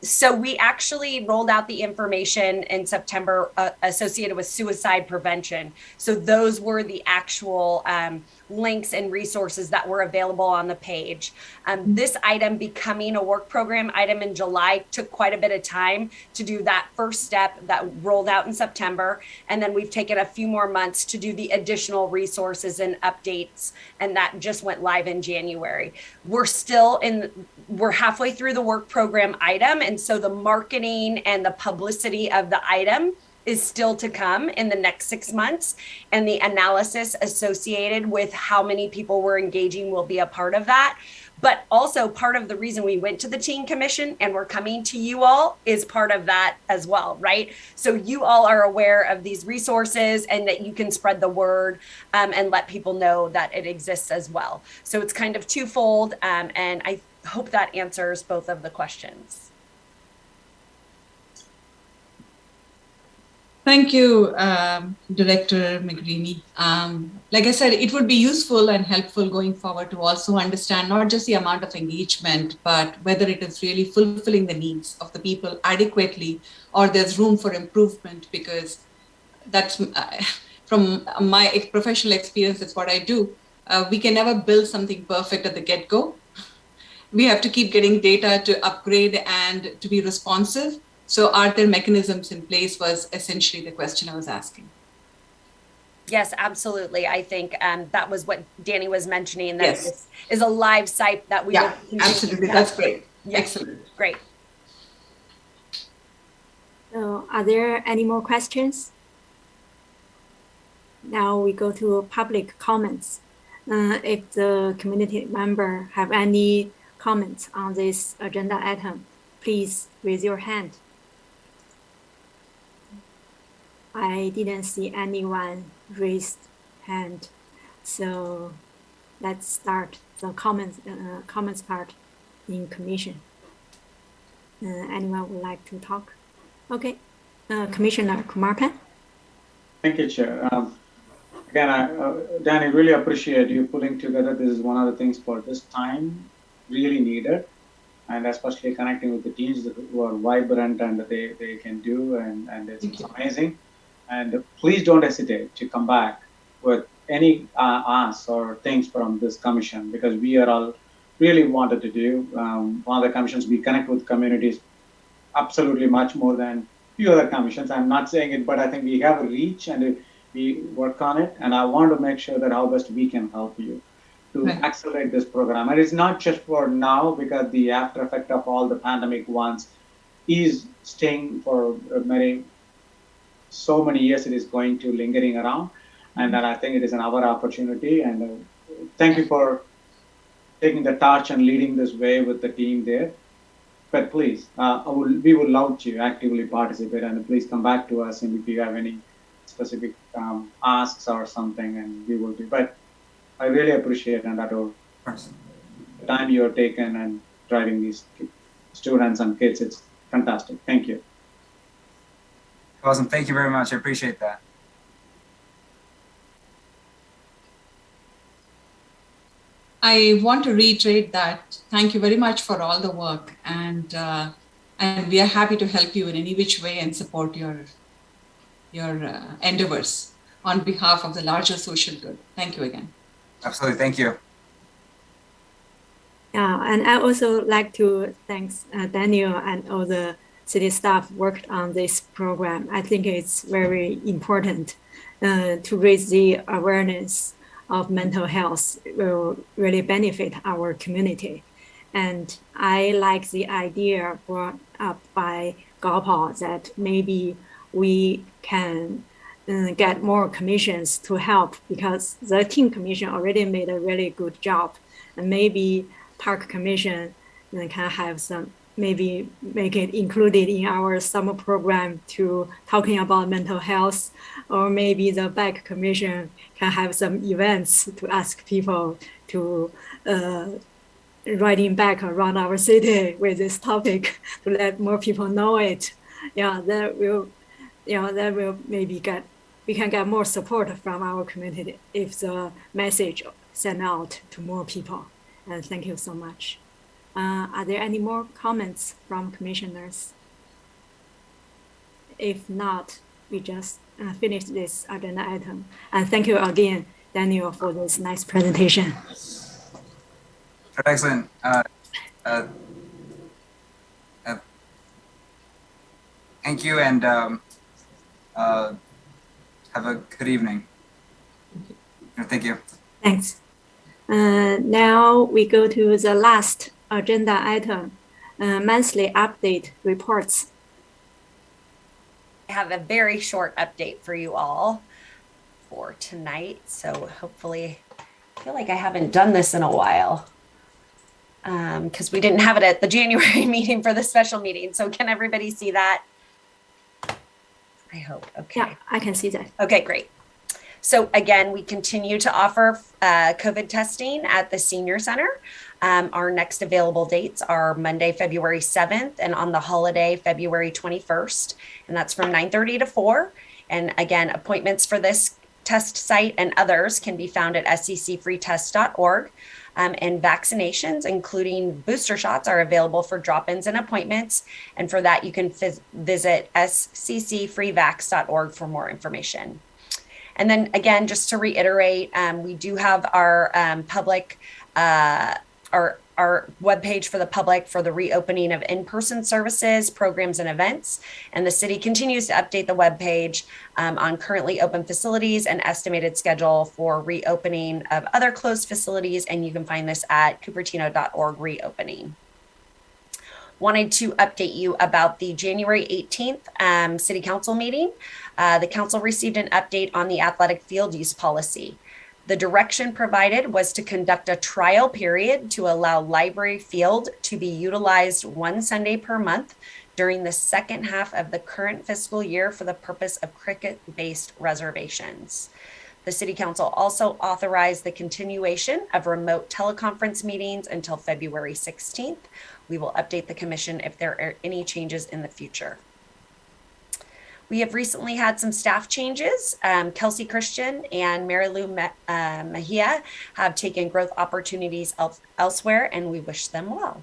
So we actually rolled out the information in September associated with suicide prevention. So those were the actual links and resources that were available on the page. This item becoming a work program item in July took quite a bit of time to do that first step that rolled out in September. And then we've taken a few more months to do the additional resources and updates. And that just went live in January. We're halfway through the work program item. And so the marketing and the publicity of the item is still to come in the next 6 months. And the analysis associated with how many people were engaging will be a part of that. But also part of the reason we went to the Teen Commission and we're coming to you all is part of that as well, right? So you all are aware of these resources and that you can spread the word and let people know that it exists as well. So it's kind of twofold, and I hope that answers both of the questions. Thank you, Director McGreeny. Like I said, it would be useful and helpful going forward to also understand not just the amount of engagement, but whether it is really fulfilling the needs of the people adequately or there's room for improvement, because that's from my professional experience, that's what I do. We can never build something perfect at the get-go. We have to keep getting data to upgrade and to be responsive. So are there mechanisms in place was essentially the question I was asking. Yes, absolutely. I think that was what Danny was mentioning, that yes. This is a live site that we will absolutely. That's great. Yes. Excellent. Great. So are there any more questions? Now we go to public comments. If the community member have any comments on this agenda item, please raise your hand. I didn't see anyone raised hand, so let's start the comments part in commission. Anyone would like to talk? Okay, Commissioner Kumarpan. Thank you, Chair. Again, Danny, really appreciate you putting together. This is one of the things for this time really needed, and especially connecting with the teams who are vibrant and they can do, and it's amazing. And please don't hesitate to come back with any asks or things from this commission, because we are all really wanted to do. One of the commissions, we connect with communities absolutely much more than few other commissions. I'm not saying it, but I think we have a reach and we work on it. And I want to make sure that how best we can help you to accelerate this program. And it's not just for now, because the after effect of all the pandemic ones is staying for so many years. It is going to lingering around, and then I think it is another opportunity. And thank you for taking the torch and leading this way with the team there. But please, we would love to actively participate, and please come back to us, and if you have any specific asks or something, and we will do. But I really appreciate and adore the time you have taken and driving these students and kids. It's fantastic. Thank you. Awesome. Thank you very much. I appreciate that. I want to reiterate that thank you very much for all the work, and we are happy to help you in any which way and support your endeavors on behalf of the larger social good. Thank you again. Absolutely. Thank you. Yeah, and I also like to thank Daniel and all the city staff worked on this program. I think it's very important to raise the awareness of mental health. It will really benefit our community. And I like the idea brought up by Gopal that maybe we can get more commissions to help, because the team commission already made a really good job. And maybe park commission can have some, maybe make it included in our summer program to talking about mental health, or maybe the back commission can have some events to ask people to riding back around our city with this topic to let more people know it. Yeah, that will maybe we can get more support from our community if the message sent out to more people. And thank you so much. Are there any more comments from commissioners? If not, we just finish this agenda item. And thank you again, Daniel, for this nice presentation. Excellent. Thank you, and have a good evening. Thank you. Thanks. Now we go to the last agenda item, monthly update reports. I have a very short update for you all for tonight. So hopefully, I feel like I haven't done this in a while because we didn't have it at the January meeting for the special meeting. So can everybody see that? I hope. Okay. Yeah, I can see that. Okay, great. So again, we continue to offer COVID testing at the Senior Center. Our next available dates are Monday, February 7th, and on the holiday, February 21st. And that's from 9:30 to 4. And again, appointments for this test site and others can be found at sccfreetest.org. And vaccinations, including booster shots, are available for drop-ins and appointments. And for that, you can visit sccfreevax.org for more information. And then again, just to reiterate, we do have our public, our webpage for the public for the reopening of in-person services, programs, and events. And the city continues to update the webpage on currently open facilities and estimated schedule for reopening of other closed facilities. And you can find this at cupertino.org reopening. Wanted to update you about the January 18th City Council meeting. The council received an update on the athletic field use policy. The direction provided was to conduct a trial period to allow library field to be utilized one Sunday per month during the second half of the current fiscal year for the purpose of cricket-based reservations. The City Council also authorized the continuation of remote teleconference meetings until February 16th. We will update the commission if there are any changes in the future. We have recently had some staff changes. Kelsey Christian and Mary Lou Mejia have taken growth opportunities elsewhere, and we wish them well.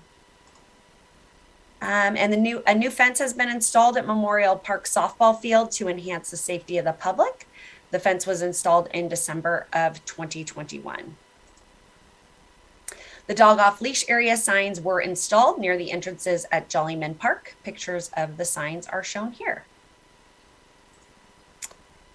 And a new fence has been installed at Memorial Park softball field to enhance the safety of the public. The fence was installed in December of 2021. The dog off leash area signs were installed near the entrances at Jollyman Park. Pictures of the signs are shown here.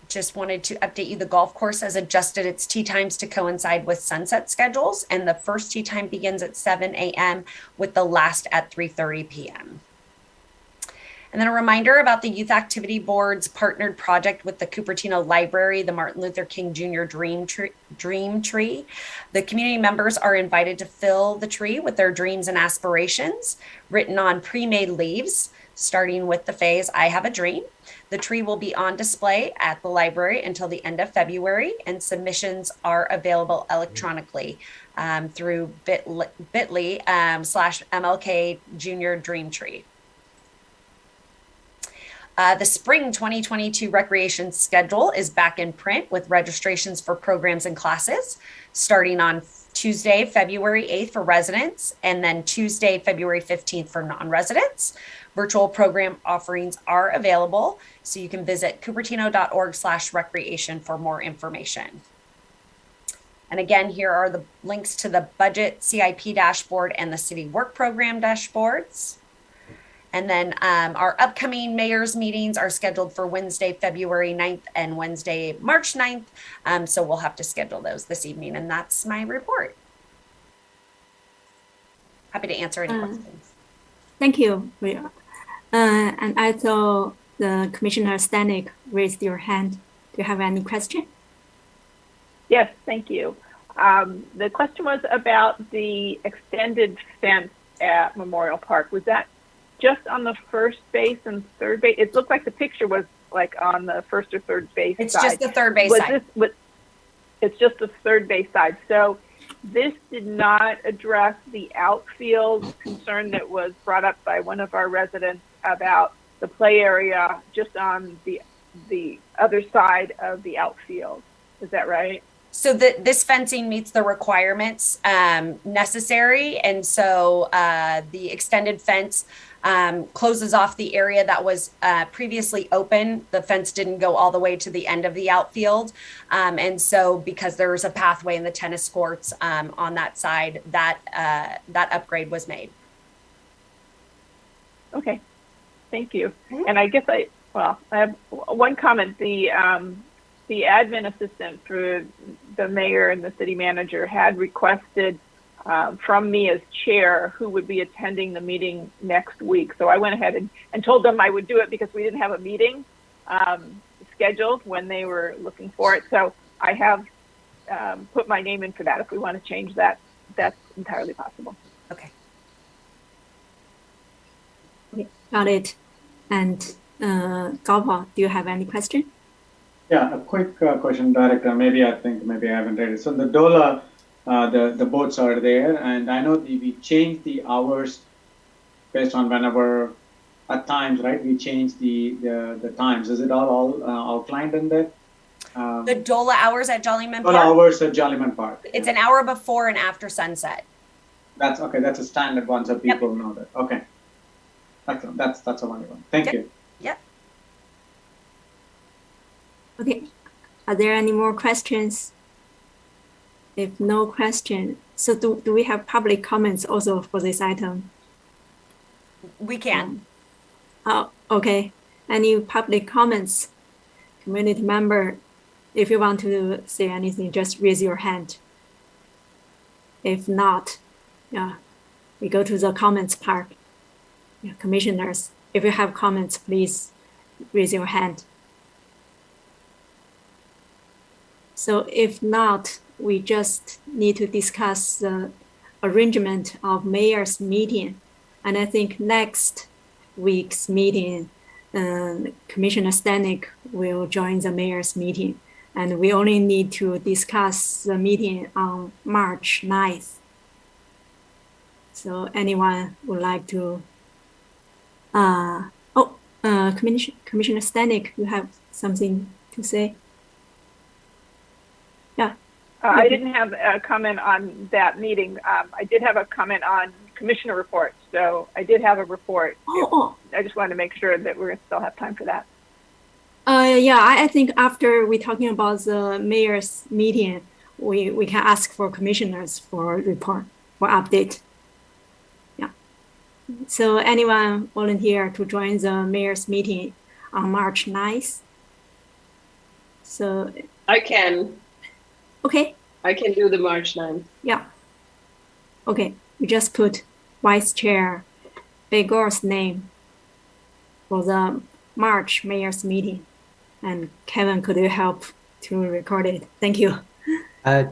Just wanted to update you, the golf course has adjusted its tee times to coincide with sunset schedules, and the first tee time begins at 7 a.m. with the last at 3:30 p.m. And then a reminder about the Youth Activity Board's partnered project with the Cupertino Library, the Martin Luther King Jr. Dream Tree. The community members are invited to fill the tree with their dreams and aspirations written on pre-made leaves, starting with the phrase, "I have a dream." The tree will be on display at the library until the end of February, and submissions are available electronically through bit.ly/MLK Junior Dream Tree. The spring 2022 recreation schedule is back in print with registrations for programs and classes starting on Tuesday, February 8th for residents, and then Tuesday, February 15th for non-residents. Virtual program offerings are available, so you can visit cupertino.org/recreation for more information. And again, here are the links to the budget CIP dashboard and the city work program dashboards. And then our upcoming mayor's meetings are scheduled for Wednesday, February 9th and Wednesday, March 9th. So we'll have to schedule those this evening. And that's my report. Happy to answer any questions. Thank you, Ria. And I saw the Commissioner Stanek raised your hand. Do you have any question? Yes, thank you. The question was about the extended fence at Memorial Park. Was that just on the first base and third base? It looked like the picture was like on the first or third base side. It's just the third base side. It's just the third base side. So this did not address the outfield concern that was brought up by one of our residents about the play area just on the other side of the outfield. Is that right? So this fencing meets the requirements necessary. And so the extended fence closes off the area that was previously open. The fence didn't go all the way to the end of the outfield. And so because there was a pathway in the tennis courts on that side, that upgrade was made. Okay, thank you. And I guess I have one comment. The admin assistant for the mayor and the city manager had requested from me as chair who would be attending the meeting next week. So I went ahead and told them I would do it because we didn't have a meeting scheduled when they were looking for it. So I have put my name in for that. If we want to change that, that's entirely possible. Okay. Got it. And Galpa, do you have any question? Yeah, a quick question, Director. Maybe I haven't read it. So the DOLA, the boats are there, and I know we changed the hours based on whenever at times, right? We changed the times. Is it all outlined in that? The DOLA hours at Jollyman Park? DOLA hours at Jollyman Park. It's an hour before and after sunset. That's okay. That's a standard one, so people know that. Okay. Excellent. That's a wonderful one. Thank you. Yep. Okay. Are there any more questions? If no question, so do we have public comments also for this item? We can. Oh, okay. Any public comments? Community member, if you want to say anything, just raise your hand. If not, yeah, we go to the comments part. Yeah, commissioners, if you have comments, please raise your hand. So if not, we just need to discuss the arrangement of mayor's meeting. And I think next week's meeting, Commissioner Stanek will join the mayor's meeting. And we only need to discuss the meeting on March 9th. So anyone would like to, Commissioner Stanek, you have something to say? Yeah. I didn't have a comment on that meeting. I did have a comment on commissioner reports. So I did have a report. I just wanted to make sure that we're going to still have time for that. Yeah, I think after we're talking about the mayor's meeting, we can ask for commissioners for report, for update. Yeah. So anyone volunteer to join the mayor's meeting on March 9th? So I can. Okay. I can do the March 9th. Yeah. Okay, we just put Vice Chair Begor's name for the March mayor's meeting. And Kevin, could you help to record it? Thank you.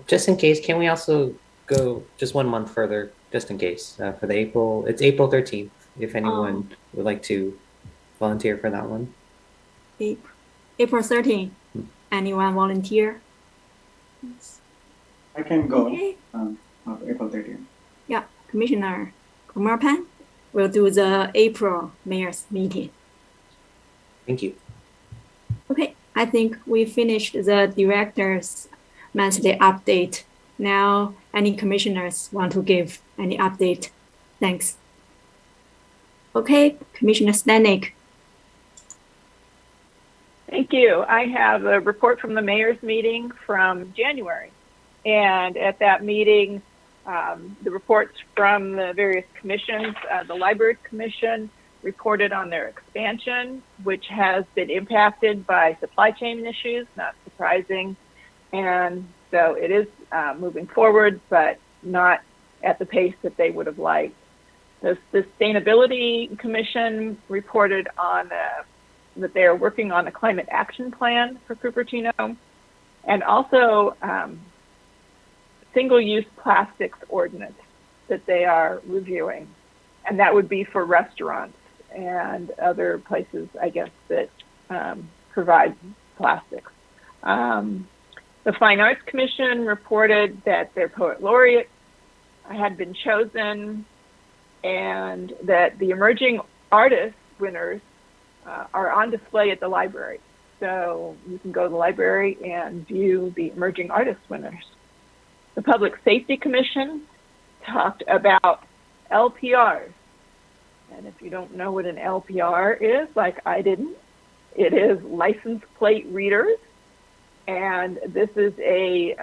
Just in case, can we also go just 1 month further, just in case, for the April, it's April 13th, if anyone would like to volunteer for that one. April 13th, anyone volunteer? I can go. Okay. April 13th. Yeah, Commissioner Kumarpan will do the April mayor's meeting. Thank you. Okay, I think we finished the director's monthly update. Now, any commissioners want to give any update? Thanks. Okay, Commissioner Stanek. Thank you. I have a report from the mayor's meeting from January. And at that meeting, the reports from the various commissions, the Library Commission reported on their expansion, which has been impacted by supply chain issues, not surprising. And so it is moving forward, but not at the pace that they would have liked. The Sustainability Commission reported on that they are working on a climate action plan for Cupertino, and also single-use plastics ordinance that they are reviewing. And that would be for restaurants and other places, I guess, that provide plastics. The Fine Arts Commission reported that their poet laureate had been chosen and that the emerging artist winners are on display at the library. So you can go to the library and view the emerging artist winners. The Public Safety Commission talked about LPRs. And if you don't know what an LPR is, like I didn't, it is license plate readers. And this is a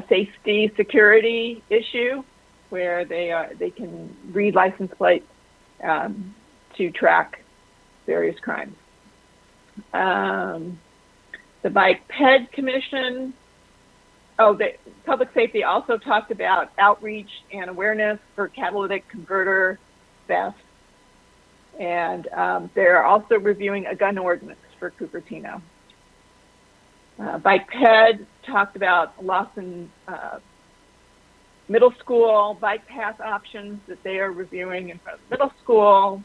safety security issue where they can read license plates to track various crimes. The Bike Ped Commission, the Public Safety also talked about outreach and awareness for catalytic converter theft. And they're also reviewing a gun ordinance for Cupertino. Bike Ped talked about Lawson Middle School bike path options that they are reviewing in front of the middle school.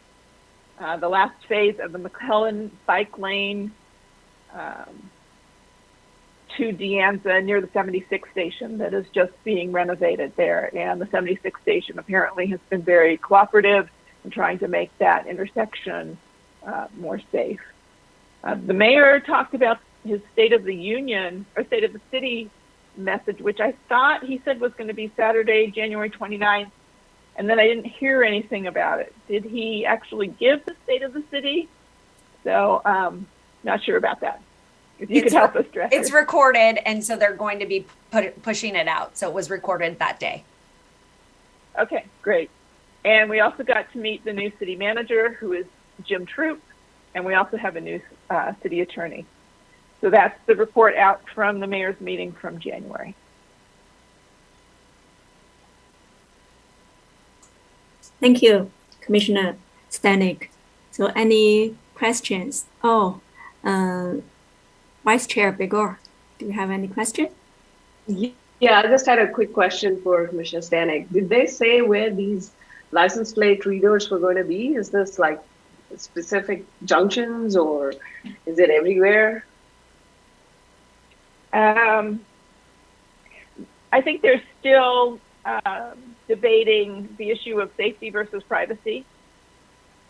The last phase of the McClellan bike lane to Deanza near the 76 station that is just being renovated there. And the 76 station apparently has been very cooperative in trying to make that intersection more safe. The mayor talked about his State of the Union or State of the City message, which I thought he said was going to be Saturday, January 29th. And then I didn't hear anything about it. Did he actually give the State of the City? So not sure about that. If you could help us, Director. It's recorded, and so they're going to be pushing it out. So it was recorded that day. Okay, great. And we also got to meet the new city manager, who is Jim Troop, and we also have a new city attorney. So that's the report out from the mayor's meeting from January. Thank you, Commissioner Stanek. So any questions? Vice Chair Begor, do you have any question? Yeah, I just had a quick question for Commissioner Stanek. Did they say where these license plate readers were going to be? Is this like specific junctions or is it everywhere? I think they're still debating the issue of safety versus privacy.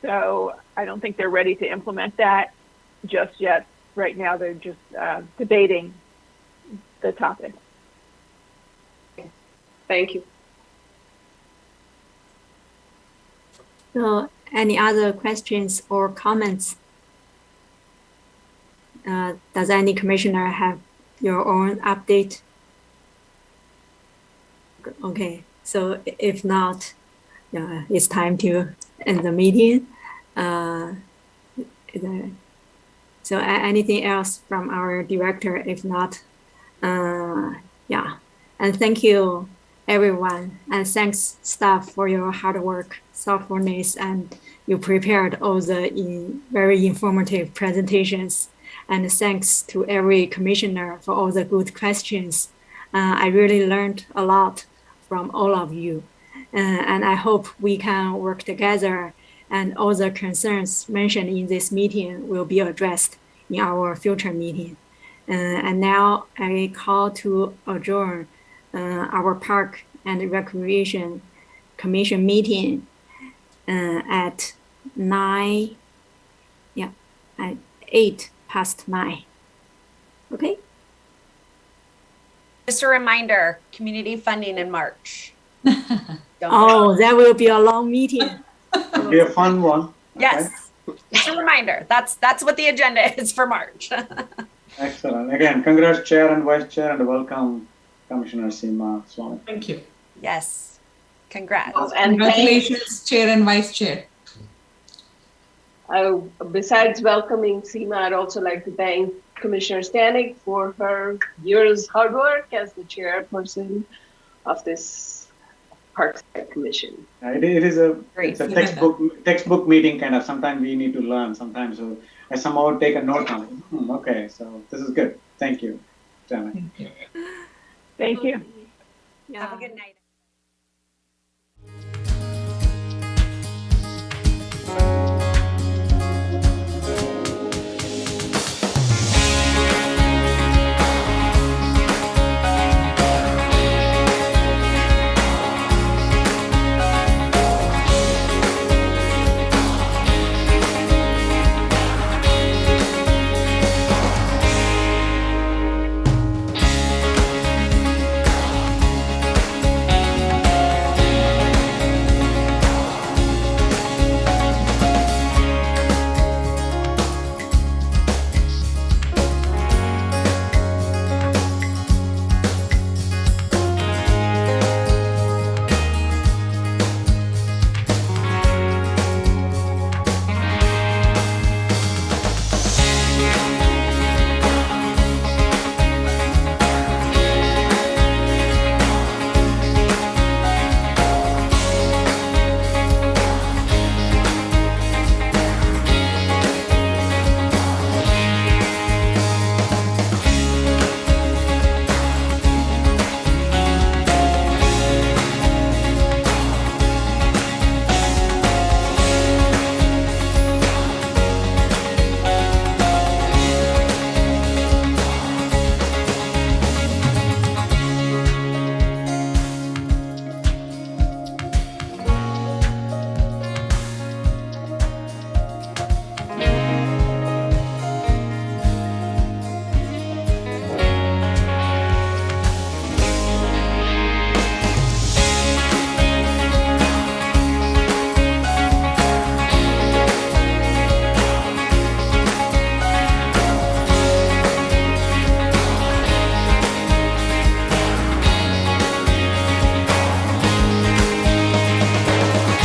So I don't think they're ready to implement that just yet. Right now, they're just debating the topic. Thank you. So, any other questions or comments? Does any commissioner have your own update? Okay, so if not, it's time to end the meeting. So anything else from our director? If not, yeah. And thank you, everyone. And thanks, staff, for your hard work, thoughtfulness, and you prepared all the very informative presentations. And thanks to every commissioner for all the good questions. I really learned a lot from all of you. And I hope we can work together and all the concerns mentioned in this meeting will be addressed in our future meeting. And now I call to adjourn our Park and Recreation Commission meeting at 8:08. Okay. Just a reminder, community funding in March. Oh, that will be a long meeting. It'll be a fun one. Okay? Yes. Just a reminder. That's what the agenda is for March. Excellent. Again, congrats, Chair and Vice Chair, and welcome, Commissioner Seema Swami. Thank you. Yes. Congrats. And Congratulations, Chair and Vice Chair. Besides welcoming Seema, I'd also like to thank Commissioner Stanek for her years' hard work as the chairperson of this Parks Commission. It is a Great. it's a textbook meeting kind of. Sometimes we need to learn. Sometimes so I somehow take a note on it. Okay, so this is good. Thank you, Janet. Thank you. Thank you. Yeah. Have a good night.